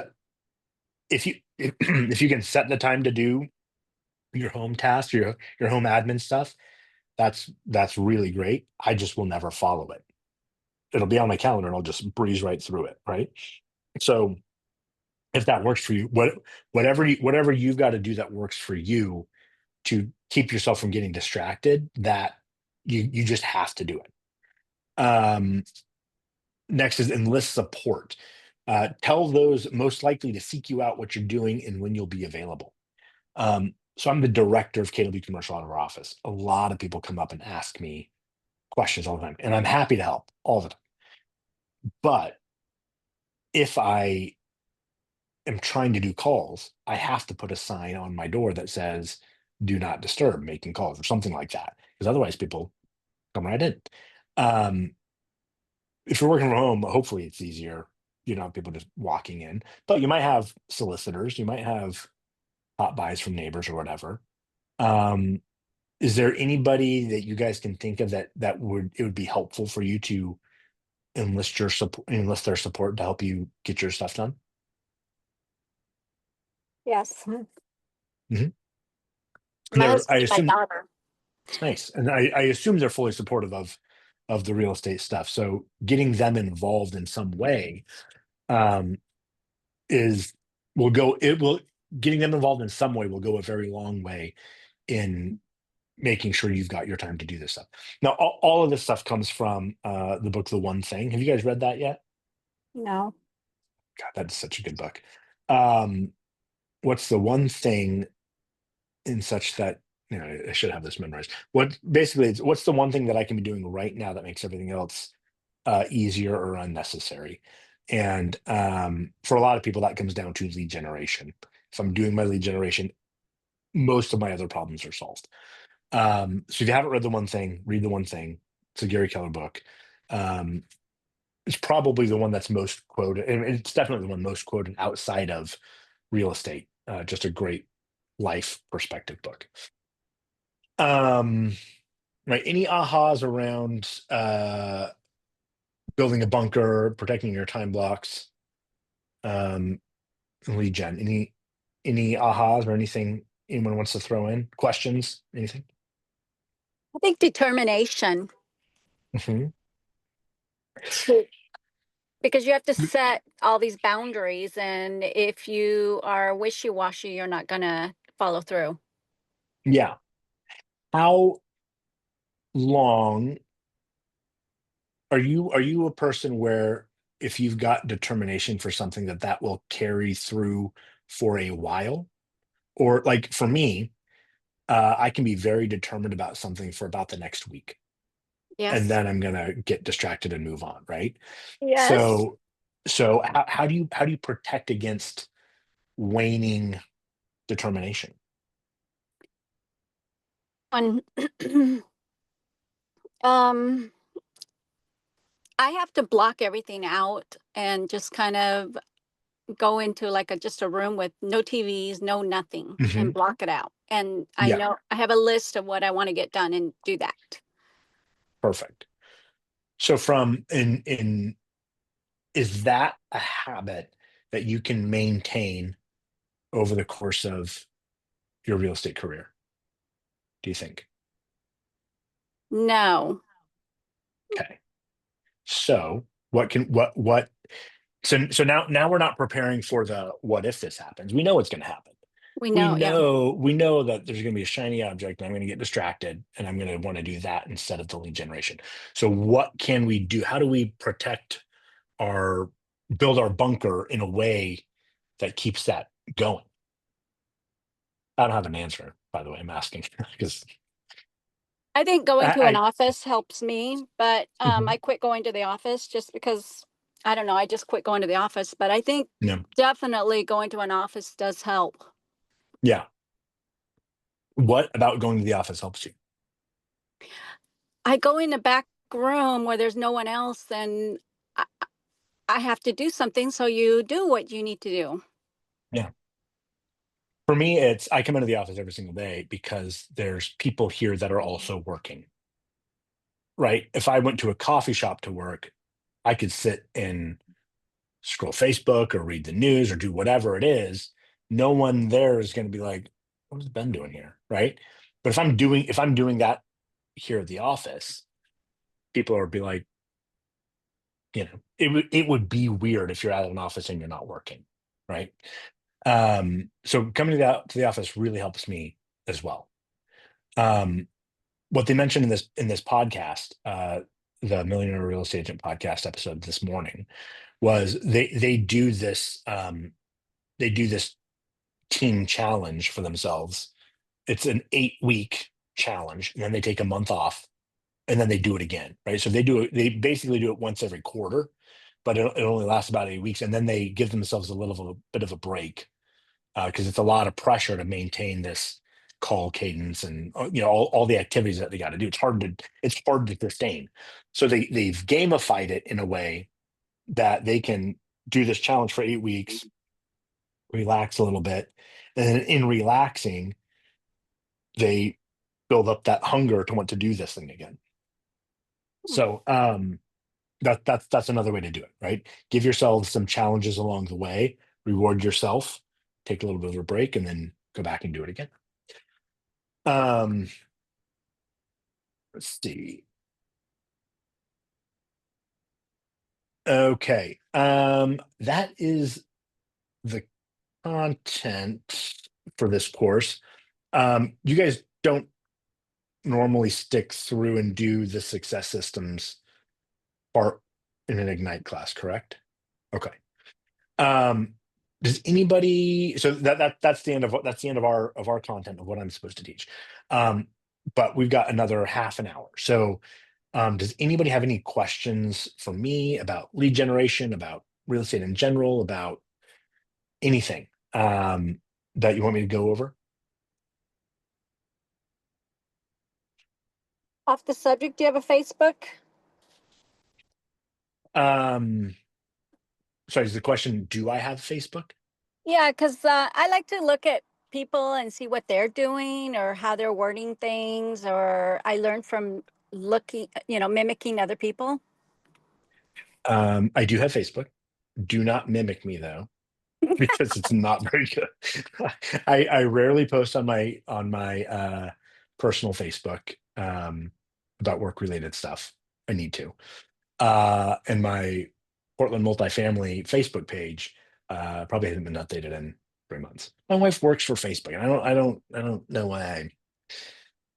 if you can set the time to do your home tasks, your home admin stuff, that's really great. I just will never follow it. It'll be on my calendar and I'll just breeze right through it, right? So if that works for you, whatever you've got to do that works for you to keep yourself from getting distracted, that you just have to do it. Next is enlist support. Tell those most likely to seek you out what you're doing and when you'll be available. So I'm the director of KW Commercial out of our office. A lot of people come up and ask me questions all the time, and I'm happy to help all the time. But if I am trying to do calls, I have to put a sign on my door that says, do not disturb making calls or something like that. Because otherwise people come right in. If you're working from home, hopefully it's easier. You don't have people just walking in, but you might have solicitors, you might have hot buys from neighbors or whatever. Is there anybody that you guys can think of that it would be helpful for you to enlist their support to help you get your stuff done? Yes. Mhm. My I husband and my assume daughter. nice, and I assume they're fully supportive of the real estate stuff. So getting them involved in some way getting them involved in some way will go a very long way in making sure you've got your time to do this stuff. Now, all of this stuff comes from the book, The One Thing. Have you guys read that yet? No. God, that's such a good book. What's the one thing in such that, I should have this memorized. What's the one thing that I can be doing right now that makes everything else easier or unnecessary? And for a lot of people, that comes down to lead generation. If I'm doing my lead generation, most of my other problems are solved. So if you haven't read The One Thing, read The One Thing. It's a Gary Keller book. It's probably the one that's most quoted, and it's definitely the one most quoted outside of real estate. Just a great life perspective book. Right. Any ahas around building a bunker, protecting your time blocks, lead gen? Any ahas or anything anyone wants to throw in? Questions? Anything? I think determination, Mhm. because you have to set all these boundaries, and if you are wishy-washy, you're not gonna follow through. Yeah. How long are you a person where if you've got determination for something that will carry through for a while? Or like for me, I can be very determined about something for about the next week, and Yes. then I'm gonna get distracted and move on, right? Yes. So how do you protect against waning determination? On um I have to block everything out and just kind of go into like just a room with no TVs, no nothing, and Mhm. block it out. And I Yeah, know I have a list of what I want to get done and do that. perfect. So from in is that a habit that you can maintain over the course of your real estate career, do you think? No. Okay. So now we're not preparing for the what if this happens. We know it's going to happen. We We know, yeah. know that there's going to be a shiny object and I'm going to get distracted and I'm going to want to do that instead of the lead generation. So what can we do? How do we build our bunker in a way that keeps that going? I don't have an answer, by the way. I'm asking because I think going to an I office helps me, but Mhm. I quit going to the office just because I don't know, I just quit going to the office, but I think Yeah. definitely going to an office does help. Yeah. What about going to the office helps you? I go in the back room where there's no one else and I, I have to do something, so you do what you need to do. Yeah. For me, I come into the office every single day because there's people here that are also working, right? If I went to a coffee shop to work, I could sit and scroll Facebook or read the news or do whatever it is. No one there is going to be like, what is Ben doing here? Right. But if I'm doing that here at the office, people are be like, it would be weird if you're at an office and you're not working. Right. So coming to the office really helps me as well. What they mentioned in this podcast, the Millionaire Real Estate Agent podcast episode this morning, was they do this team challenge for themselves. It's an 8-week challenge, and then they take a month off, and then they do it again, right? So they basically do it once every quarter, but it only lasts about 8 weeks, and then they give themselves a bit of a break, because it's a lot of pressure to maintain this call cadence and all the activities that they got to do. It's hard to sustain. So they've gamified it in a way that they can do this challenge for 8 weeks, relax a little bit, and then in relaxing, they build up that hunger to want to do this thing again. So that's another way to do it, right? Give yourselves some challenges along the way, reward yourself, take a little bit of a break, and then go back and do it again. Let's see. Okay. That is the content for this course. You guys don't normally stick through and do the success systems part in an Ignite class, correct? Okay. Does anybody, so that's the end of our content of what I'm supposed to teach. But we've got another half an hour. So does anybody have any questions for me about lead generation, about real estate in general, about anything that you want me to go over? Off the subject, do you have a Facebook? Sorry, is the question, do I have Facebook? Yeah, because I like to look at people and see what they're doing or how they're wording things, or I learn from looking, mimicking other people. I do have Facebook. Do not mimic me though, because it's not very good. I rarely post on my personal Facebook about work related stuff. I need to. And my Portland multifamily Facebook page probably hasn't been updated in 3 months. My wife works for Facebook, and I don't know why.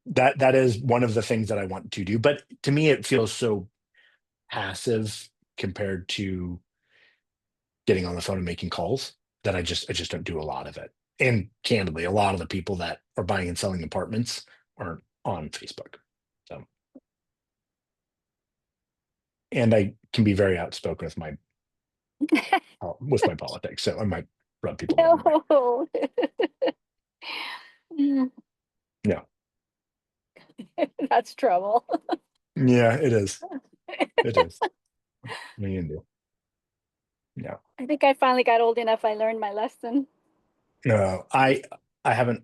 That is one of the things that I want to do, but to me it feels so passive compared to getting on the phone and making calls that I just don't do a lot of it. And candidly, a lot of the people that are buying and selling apartments aren't on Facebook. So, and I can be very outspoken with my politics, so I might rub people the wrong way. No. Yeah. That's trouble. Yeah, it is. It is. What are you gonna do? Yeah. I think I finally got old enough. I learned my lesson. No, I haven't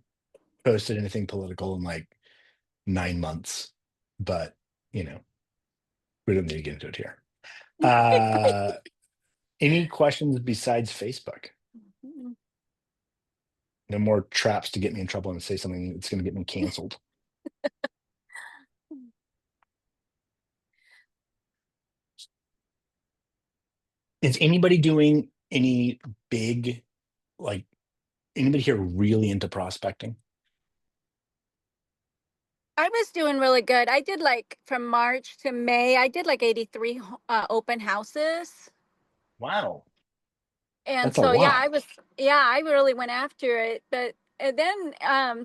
posted anything political in like 9 months, but we don't need to get into it here. Any questions besides Facebook? No more traps to get me in trouble and say something that's going to get me canceled. Is anybody doing any big, like, anybody here really into prospecting? I was doing really good. I did from March to May, I did 83 open houses. Wow. And That's a so, lot. I really went after it. But then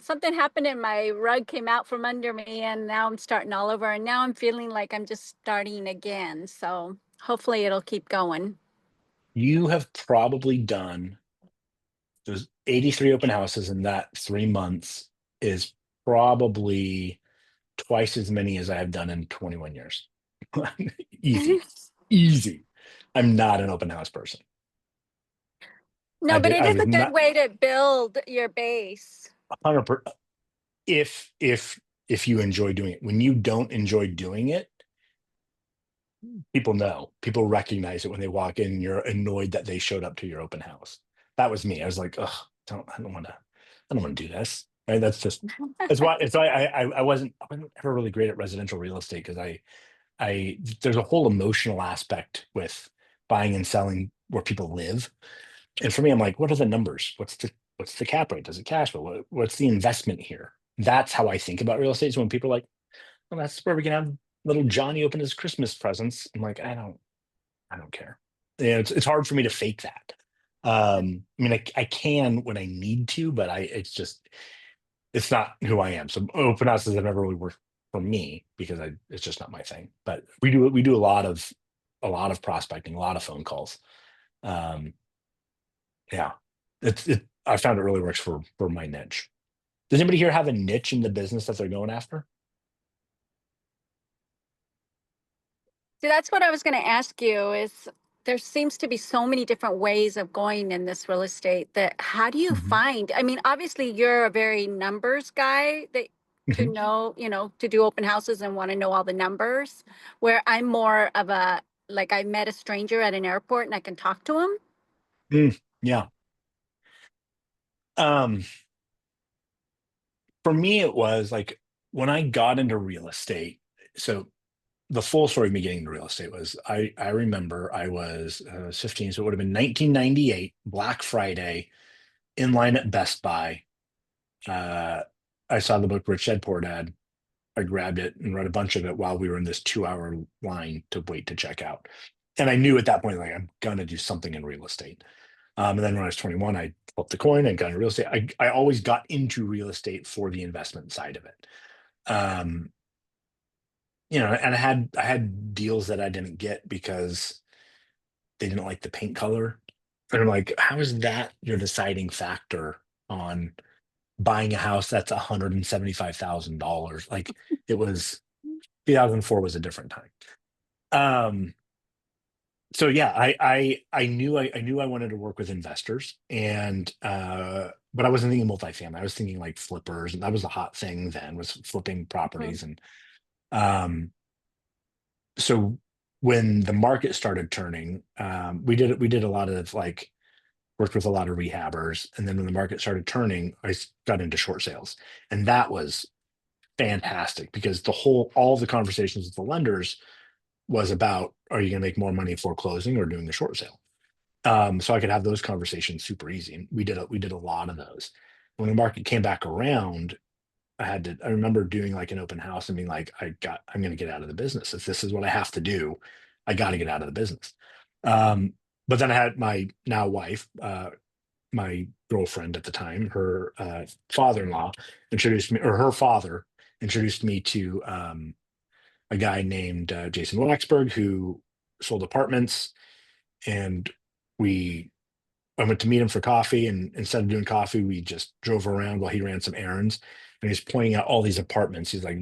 something happened and my rug came out from under me, and now I'm starting all over. And now I'm feeling like I'm just starting again. So hopefully it'll keep going. You have probably done those 83 open houses in that 3 months is probably twice as many as I have done in 21 years. Easy. I'm not an open house person. No, but it is a good way to build your base. 100%. If you enjoy doing it. When you don't enjoy doing it, people know. People recognize it when they walk in. You're annoyed that they showed up to your open house. That was me. I was like, I don't want to do this. Right? That's why I wasn't ever really great at residential real estate, because there's a whole emotional aspect with buying and selling where people live. And for me, I'm like, what are the numbers? What's the cap rate? Does it cash flow? What's the investment here? That's how I think about real estate. So when people are like, well, that's where we can have little Johnny open his Christmas presents, I'm like, I don't care. it's hard for me to fake that. I mean, I can when I need to, but it's not who I am. So open houses have never really worked for me because it's just not my thing. But we do a lot of prospecting, a lot of phone calls. Yeah, I found it really works for my niche. Does anybody here have a niche in the business that they're going after? See, that's what I was going to ask you is there seems to be so many different ways of going in this real estate that how do you find, I mean, obviously you're a very numbers guy that to Mhm. know, to do open houses and want to know all the numbers, where I'm more of like I met a stranger at an airport and I can talk to him. Yeah. For me, it was like when I got into real estate. So the full story of me getting into real estate was I remember I was 15, so it would have been 1998, Black Friday, in line at Best Buy. I saw the book Rich Dad Poor Dad. I grabbed it and read a bunch of it while we were in this 2-hour line to wait to check out. And I knew at that point, like, I'm gonna do something in real estate. And then when I was 21, I flipped the coin and got into real estate. I always got into real estate for the investment side of it. And I had deals that I didn't get because they didn't like the paint color. And I'm like, how is that your deciding factor on buying a house that's $175,000? Like, it was 2004 was a different time. So yeah, I knew I wanted to work with investors, and but I wasn't thinking multifamily. I was thinking like flippers, and that was the hot thing then, was flipping properties. And so when the market started turning, we did a lot of like worked with a lot of rehabbers, and then when the market started turning, I got into short sales, and that was fantastic because all the conversations with the lenders was about, are you going to make more money foreclosing or doing the short sale? So I could have those conversations super easy. And we did a lot of those. When the market came back around, I remember doing like an open house and being like, I'm going to get out of the business. If this is what I have to do, I got to get out of the business. But then I had my now wife, my girlfriend at the time, her father-in-law introduced me, or her father introduced me to a guy named Jason Waxberg, who sold apartments. And I went to meet him for coffee, and instead of doing coffee, we just drove around while he ran some errands. And he's pointing out all these apartments. He's like,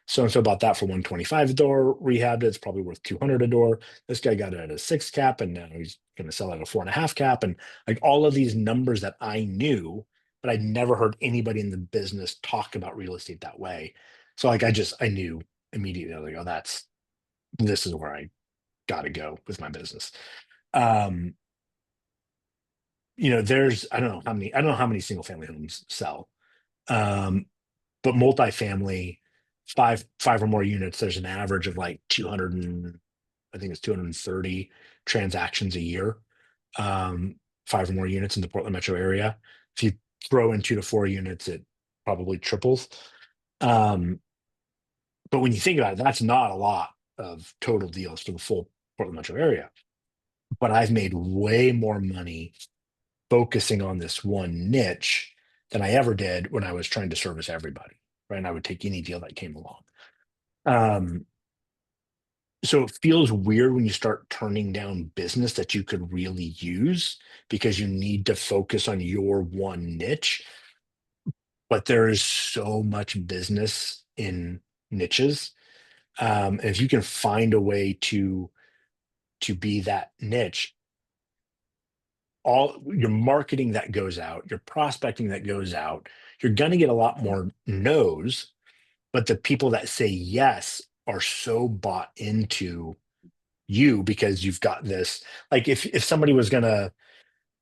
so and so bought that for 125 a door, rehabbed it. It's probably worth 200 a door. This guy got it at a 6 cap, and now he's going to sell it at a 4.5 cap. And like all of these numbers that I knew, but I'd never heard anybody in the business talk about real estate that way. So like I knew immediately. I was like, this is where I got to go with my business. There's I don't know how many single family homes sell, but multifamily, five or more units, there's an average of like 200 and I think it's 230 transactions a year. 5 or more units in the Portland metro area. If you throw in 2 to 4 units, it probably triples. But when you think about it, that's not a lot of total deals for the full Portland metro area. But I've made way more money focusing on this one niche than I ever did when I was trying to service everybody, right? And I would take any deal that came along. So it feels weird when you start turning down business that you could really use because you need to focus on your one niche. But there is so much business in niches. If you can find a way to be that niche, all your marketing that goes out, your prospecting that goes out, you're going to get a lot more no's, but the people that say yes are so bought into you because you've got this. Like if somebody was going to,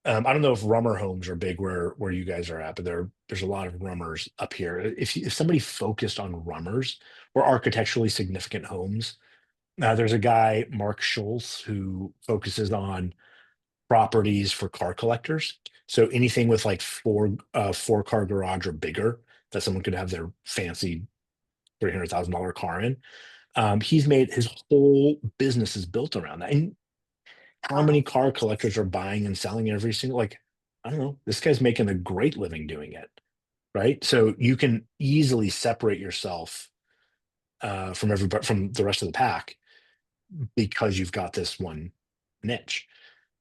I don't know if rummer homes are big where you guys are at, but there's a lot of rummers up here. If somebody focused on rummers or architecturally significant homes, there's a guy, Mark Schultz, who focuses on properties for car collectors. So anything with like 4-car garage or bigger that someone could have their fancy $300,000 car in. He's made his whole business is built around that. And how many car collectors are buying and selling every single, like, I don't know, this guy's making a great living doing it, right? So you can easily separate yourself from everybody, from the rest of the pack, because you've got this one niche.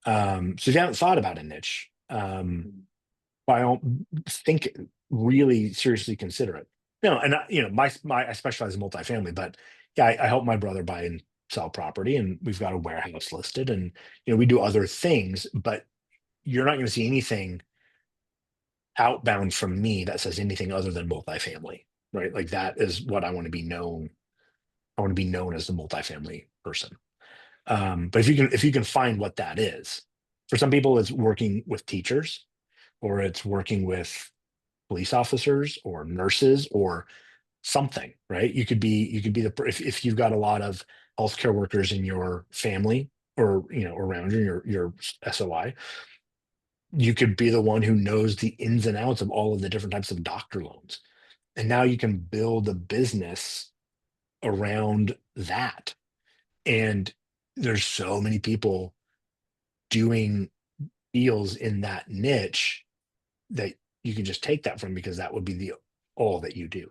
So if you haven't thought about a niche, by all think really seriously consider it. And I specialize in multifamily, but yeah, I help my brother buy and sell property, and we've got a warehouse listed, and we do other things, but you're not going to see anything outbound from me that says anything other than multifamily, right? Like, that is what I want to be known. I want to be known as the multifamily person. But if you can find what that is, for some people it's working with teachers, or it's working with police officers or nurses or something, right? You could be if you've got a lot of healthcare workers in your family, or around your SOI, you could be the one who knows the ins and outs of all of the different types of doctor loans. And now you can build a business around that. And there's so many people doing deals in that niche that you can just take that from, because that would be all that you do.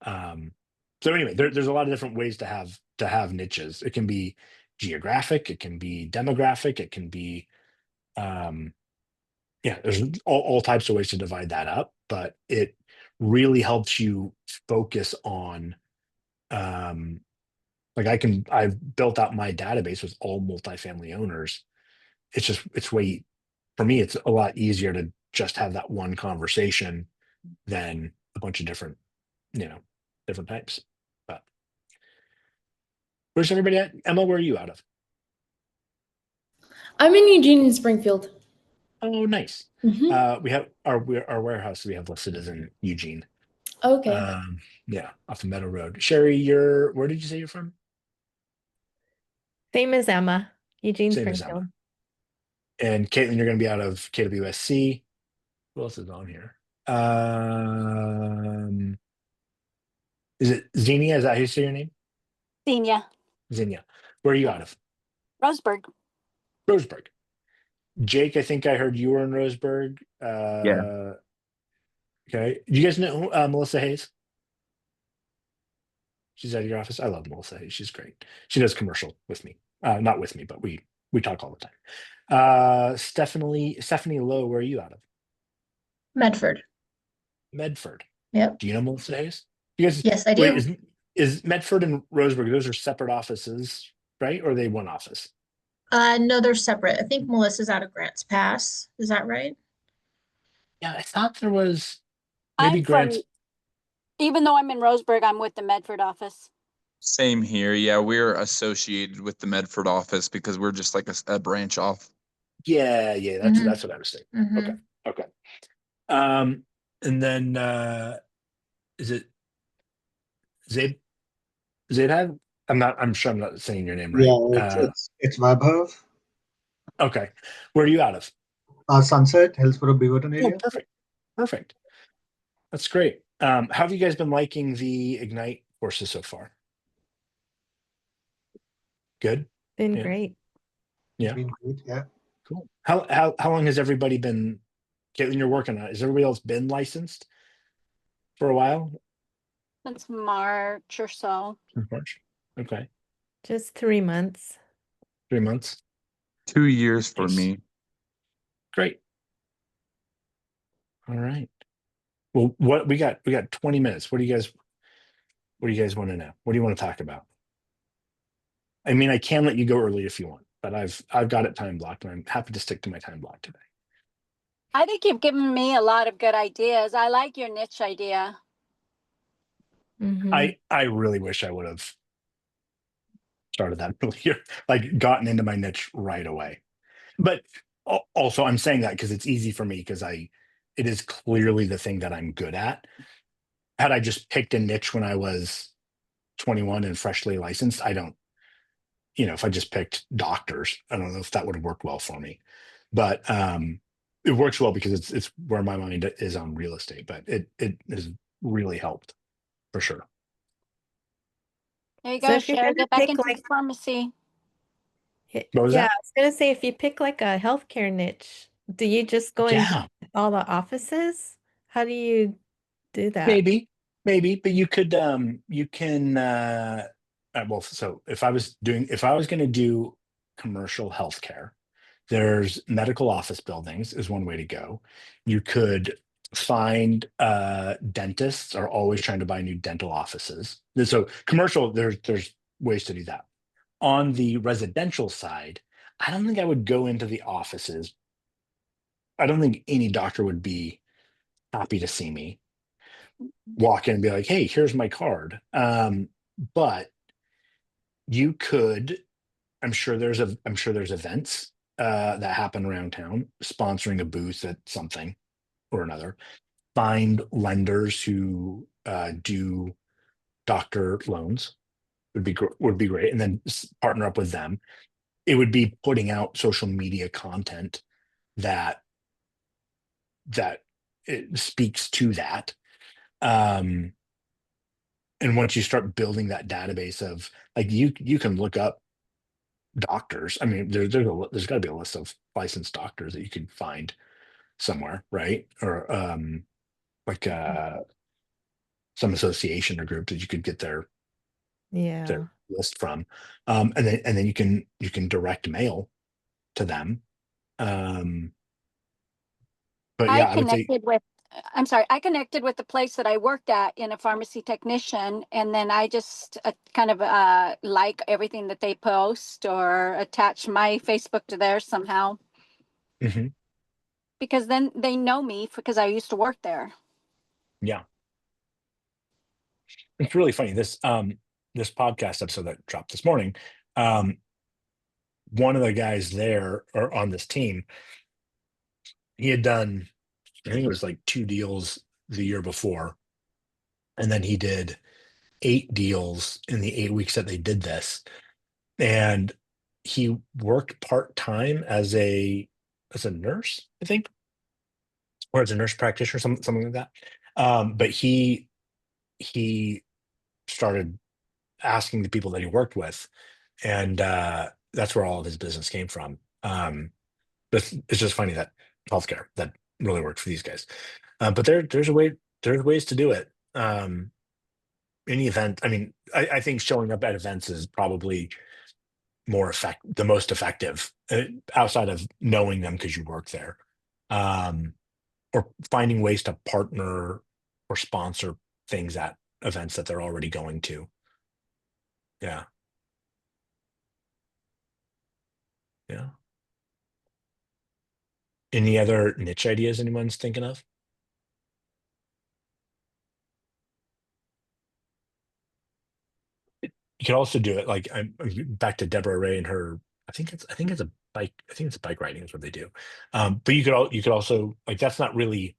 So anyway, there's a lot of different ways to have niches. It can be geographic, it can be demographic, it can be there's all types of ways to divide that up, but it really helps you focus on like I've built out my database with all multifamily owners. For me, it's a lot easier to just have that one conversation than a bunch of different types. But where's everybody at? Emma, where are you out of? I'm in Eugene and Springfield. Oh, nice. Mhm. We have our warehouse we have listed as in Eugene. Okay. Off of Meadow Road. Sherry, where did you say you're from? Same as Emma, Eugene Same as Springfield. Emma. And Caitlin, you're going to be out of KWSC. Who else is on here? Is it Xenia? Is that how you say your name? Senior. Xenia. Where are you out of? Roseburg. Roseburg. Jake, I think I heard you were in Roseburg. Yeah. Okay. Do you guys know Melissa Hayes? She's out of your office. I love Melissa Hayes. She's great. She does commercial with me. Not with me, but we talk all the time. Stephanie Lowe, where are you out of? Medford. Medford. Yep. Do you know Melissa Hayes? You guys, Yes, I do. wait, is Medford and Roseburg, those are separate offices, right? Or are they one office? No, they're separate. I think Melissa's out of Grants Pass. Is that right? Yeah, I thought there was maybe I'm Grants. even though I'm in Roseburg, I'm with the Medford office. Same here. Yeah, we're associated with the Medford office because we're just like a branch off. Yeah, that's what I was thinking. Mhm. Okay. And then is it Zaidhad? I'm sure I'm not saying your name right. Yeah, it's Vaibhav. Okay. Where are you out of? Sunset, Hillsborough, Beaverton area. Oh, perfect. That's great. How have you guys been liking the Ignite courses so far? Good. Been Yeah. great. Yeah. It's been great, yeah. Cool. How long has everybody been? Caitlin, you're working on it. Has everybody else been licensed for a while? Since March or so. March. Okay. Just 3 months. 3 months. 2 years for Nice. me. Great. All right. Well, what we got 20 minutes. What do you guys want to know? What do you want to talk about? I mean, I can let you go early if you want, but I've got it time blocked, and I'm happy to stick to my time block today. I think you've given me a lot of good ideas. I like your niche idea. Mhm. I really wish I would have started that earlier, like gotten into my niche right away. But also, I'm saying that because it's easy for me, because it is clearly the thing that I'm good at. Had I just picked a niche when I was 21 and freshly licensed, if I just picked doctors, I don't know if that would have worked well for me. But it works well because it's where my mind is on real estate. But it has really helped for sure. There you So go, if you're Sherry. gonna Get back pick into like the pharmacy. What was Yeah, I that? was gonna say if you pick like a healthcare niche, do you just go in Yeah, all the offices? How do you do that? maybe, but you could you can well, so if I was going to do commercial healthcare, there's medical office buildings is one way to go. You could find dentists are always trying to buy new dental offices. So commercial, there's ways to do that. On the residential side, I don't think I would go into the offices. I don't think any doctor would be happy to see me walk in and be like, "Hey, here's my card." But you could, I'm sure there's events that happen around town, sponsoring a booth at something or another. Find lenders who do doctor loans would be great, and then partner up with them. It would be putting out social media content that it speaks to that. Um, and once you start building that database of like you can look up doctors. I mean, there's got to be a list of licensed doctors that you can find somewhere, right? Or like some association or group that you could get Yeah. their list from, and then you can direct mail to them. But I yeah, I would say connected with, I'm sorry, I connected with the place that I worked at in a pharmacy technician, and then I just kind of like everything that they post or attach my Facebook to theirs somehow, mhm, because then they know me because I used to work there. yeah, it's really funny. This podcast episode that dropped this morning, um, one of the guys there or on this team, he had done, I think it was like 2 deals the year before, and then he did 8 deals in the 8 weeks that they did this. And he worked part-time as a nurse, I think, or as a nurse practitioner, something like that. But he started asking the people that he worked with, and that's where all of his business came from. It's just funny that healthcare that really worked for these guys. But there's ways to do it. Any event, I mean, I think showing up at events is probably the most effective outside of knowing them because you work there, um, or finding ways to partner or sponsor things at events that they're already going to. Yeah, yeah. Any other niche ideas anyone's thinking of? You could also do it like I'm back to Deborah Ray and her. I think it's a bike. I think it's bike riding is what they do. But you could also like that's not really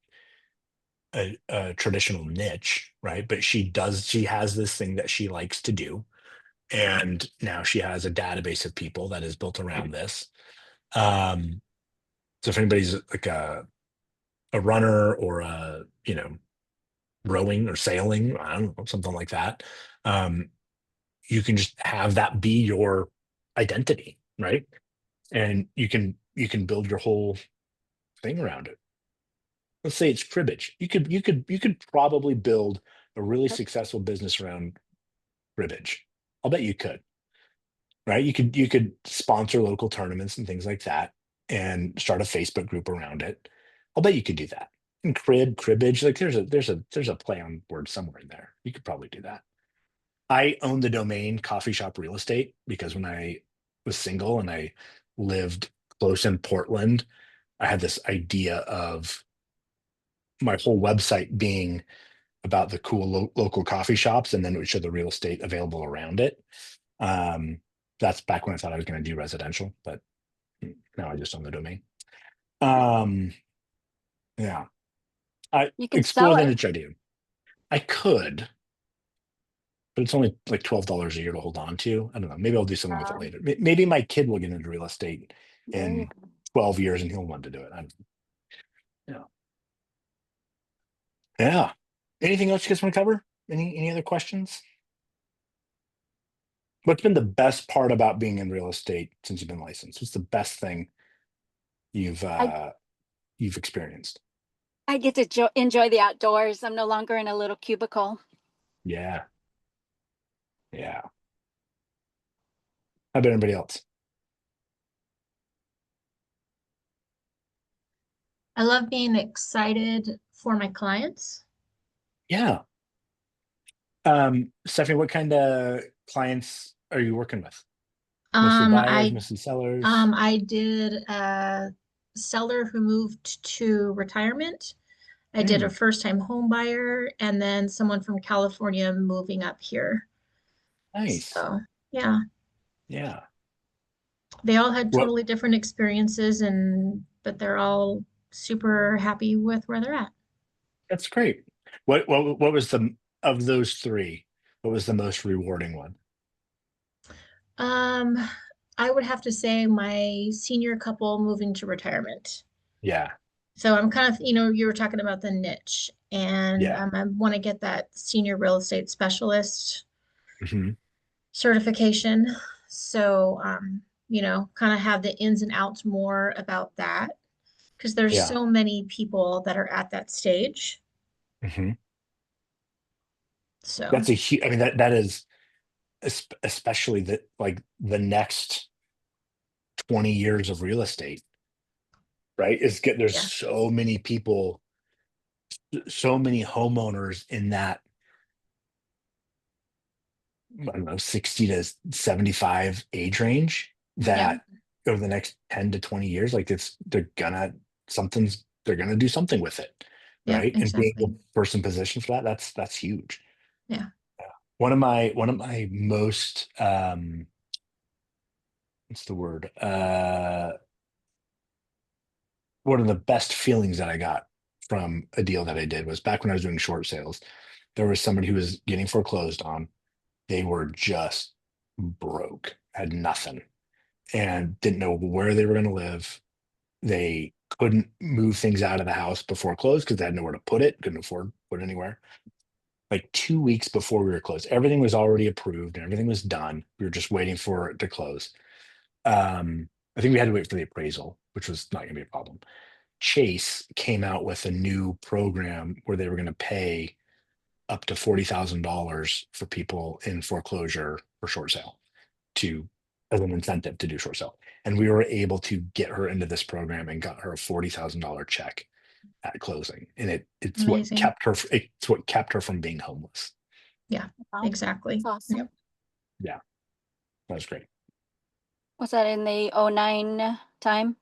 a traditional niche, right? But she has this thing that she likes to do, and now she has a database of people that is built around this. Um, so if anybody's like a runner or a rowing or sailing, I don't know, something like that, um, you can just have that be your identity, right? And you can build your whole thing around it. Let's say it's cribbage. You could probably build a really successful business around cribbage. I'll bet you could, right? You could sponsor local tournaments and things like that and start a Facebook group around it. I'll bet you could do that. And cribbage, like there's a play on word somewhere in there. You could probably do that. I own the domain Coffee Shop Real Estate because when I was single and I lived close in Portland, I had this idea of my whole website being about the cool local coffee shops, and then it would show the real estate available around it. Um, that's back when I thought I was going to do residential, but now I just own the domain. Yeah, I You can explore sell the it. niche idea. I could, but it's only like $12 a year to hold on to. I don't know. Maybe I'll do something with it later. Maybe my kid will get into real estate There you in go. 12 years and he'll want to do it. I don't know. Yeah. Yeah. Anything else you guys want to cover? Any other questions? What's been the best part about being in real estate since you've been licensed? What's the best thing you've experienced? I get to enjoy the outdoors. I'm no longer in a little cubicle. Yeah. Yeah. How about anybody else? I love being excited for my clients. Yeah. Stephanie, what kind of clients are you working with? Mostly buyers, mostly sellers? I did a seller who moved to retirement. I did a first-time home buyer and then someone from California moving up here. Nice. So, yeah, Yeah. they all had What totally different experiences but they're all super happy with where they're at. That's great. What was of those three, what was the most rewarding one? I would have to say my senior couple moving to retirement. Yeah. So I'm kind of, you were talking about the niche, and Yeah. I want to get that senior real estate specialist hmm certification. So, kind of have the ins and outs more about that because there's Yeah. so many people that are at that stage. hmm So, That's a huge, I mean, that is especially the next 20 years of real estate, right? There's yeah, so many people, so many homeowners in that, I don't know, 60 to 75 age range yeah, that over the next 10 to 20 years, like they're gonna do something with it, yeah, right? And being exactly. the person positioned for that, that's huge. Yeah. One of my most what's the word? One of the best feelings that I got from a deal that I did was back when I was doing short sales. There was somebody who was getting foreclosed on. They were just broke, had nothing, and didn't know where they were going to live. They couldn't move things out of the house before close because they had nowhere to put it, couldn't afford to put it anywhere. Like 2 weeks before we were closed, everything was already approved and everything was done. We were just waiting for it to close. I think we had to wait for the appraisal, which was not going to be a problem. Chase came out with a new program where they were going to pay up to $40,000 for people in foreclosure for short sale as an incentive to do short sale. And we were able to get her into this program and got her a $40,000 check at closing. And it's what Amazing. kept her from being homeless. Yeah, Wow, exactly. that's awesome. Yep. Yeah, that was great. Was that in the 09 time?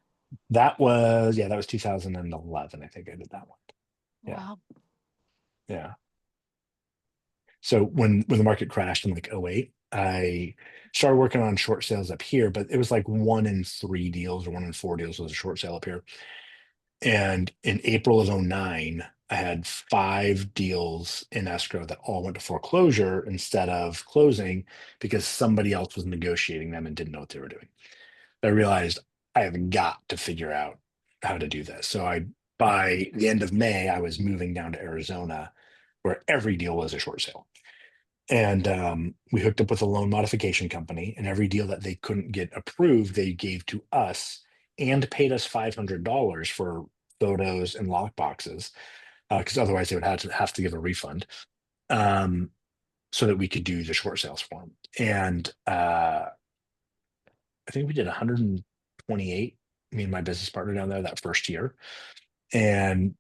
That was 2011. I think I did that one. Yeah. Wow. Yeah. So when the market crashed in like 08, I started working on short sales up here, but it was like 1 in 3 deals or 1 in 4 deals was a short sale up here. And in April of 09, I had 5 deals in escrow that all went to foreclosure instead of closing because somebody else was negotiating them and didn't know what they were doing. I realized I have got to figure out how to do this. So by the end of May, I was moving down to Arizona where every deal was a short sale. And we hooked up with a loan modification company, and every deal that they couldn't get approved, they gave to us and paid us $500 for photos and lock boxes, because otherwise they would have to give a refund, so that we could do the short sales for them. And I think we did 128, me and my business partner down there that first year, and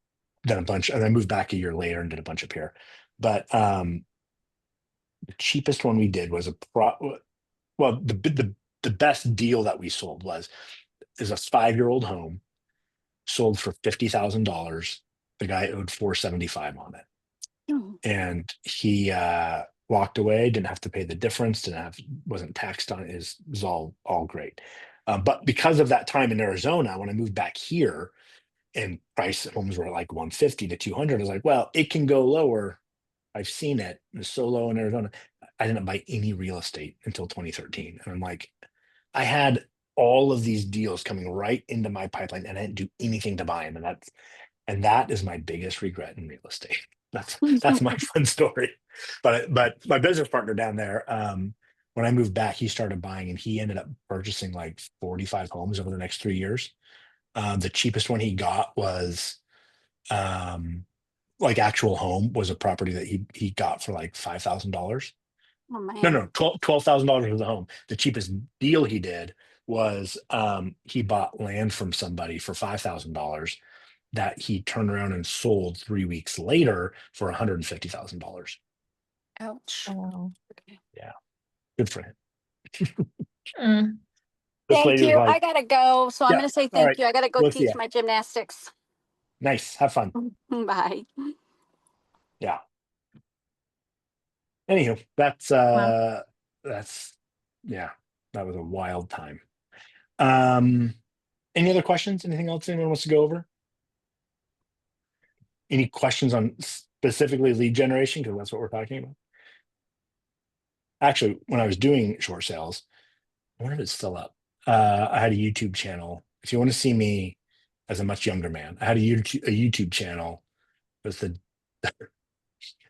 then a bunch, and I moved back a year later and did a bunch up here. But the cheapest one we did was the best deal that we sold is a 5-year-old home sold for $50,000. The guy owed $475 on it, Oh, and he walked away. Didn't have to pay the difference. Wasn't taxed on it. It was all great. But because of that time in Arizona, when I moved back here, and price homes were like 150 to 200, I was like, well, it can go lower. I've seen it. It's so low in Arizona. I didn't buy any real estate until 2013. And I'm like, I had all of these deals coming right into my pipeline and I didn't do anything to buy them. And that is my biggest regret in real estate. That's my fun story. But my business partner down there, when I moved back, he started buying, and he ended up purchasing like 45 homes over the next 3 years. The cheapest one he got was like actual home was a property that he got for like $5,000. Oh No, man. $12,000 was the home. The cheapest deal he did was he bought land from somebody for $5,000 that he turned around and sold 3 weeks later for $150,000. Ouch. Wow. Good for him. Mm. This Thank lady was you. like, I gotta go. So I'm Yeah, gonna say all thank right. you. I gotta go We'll see teach ya. my gymnastics. nice, have fun. Bye. Yeah. Anywho, that's yeah, that was a wild time. Any other questions? Anything else anyone wants to go over? Any questions on specifically lead generation? Because that's what we're talking about. Actually, when I was doing short sales, I wonder if it's still up. I had a YouTube channel. If you want to see me as a much younger man, I had a YouTube channel. It was the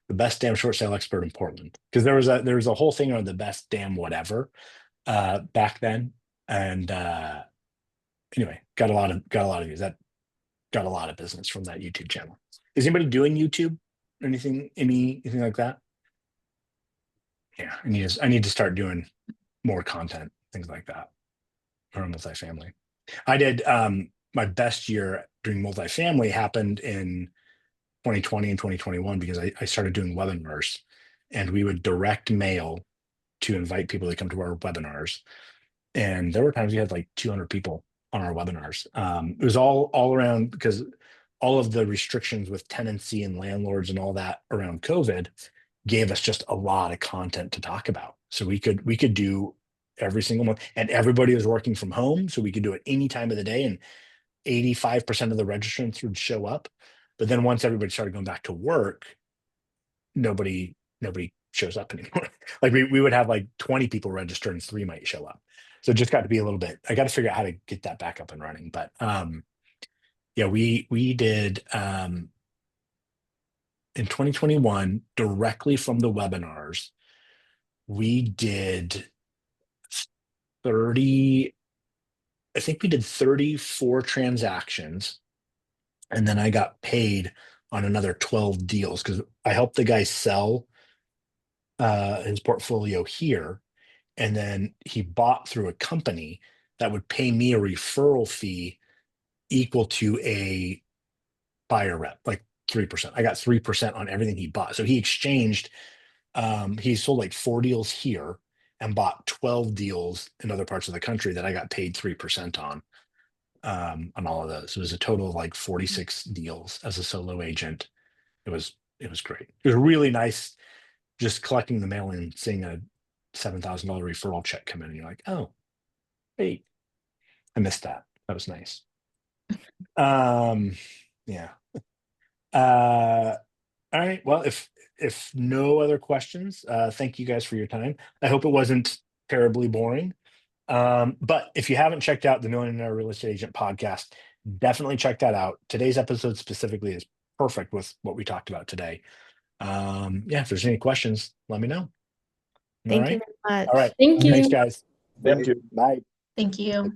best damn short sale expert in Portland, because there was a whole thing on the best damn whatever back then, and anyway, got a lot of views. That got a lot of business from that YouTube channel. Is anybody doing YouTube or anything like that? Yeah, I need to start doing more content, things like that, around multifamily. I did my best year doing multifamily happened in 2020 and 2021 because I started doing webinars, and we would direct mail to invite people to come to our webinars. And there were times we had like 200 people on our webinars. It was all around, because all of the restrictions with tenancy and landlords and all that around COVID gave us just a lot of content to talk about. So we could do every single month, and everybody was working from home, so we could do it any time of the day, and 85% of the registrants would show up. But then once everybody started going back to work, nobody shows up anymore. Like we would have like 20 people register and 3 might show up. So it just got to be a little bit, I got to figure out how to get that back up and running. But yeah, we did in 2021, directly from the webinars, we did 30, I think we did 34 transactions. And then I got paid on another 12 deals because I helped the guy sell his portfolio here. And then he bought through a company that would pay me a referral fee equal to a buyer rep, like 3%. I got 3% on everything he bought. So he exchanged, he sold like 4 deals here and bought 12 deals in other parts of the country that I got paid 3% on all of those. It was a total of like 46 deals as a solo agent. It was great. It was really nice just collecting the mail and seeing a $7,000 referral check come in, and you're like, oh, hey, I missed that. That was nice. Yeah. All right. Well, if no other questions, thank you guys for your time. I hope it wasn't terribly boring. But if you haven't checked out the Millionaire Real Estate Agent podcast, definitely check that out. Today's episode specifically is perfect with what we talked about today. Yeah, if there's any questions, let me know. Thank you very much. All right. Thank you. Thanks, guys. Thank you. Bye. Thank you.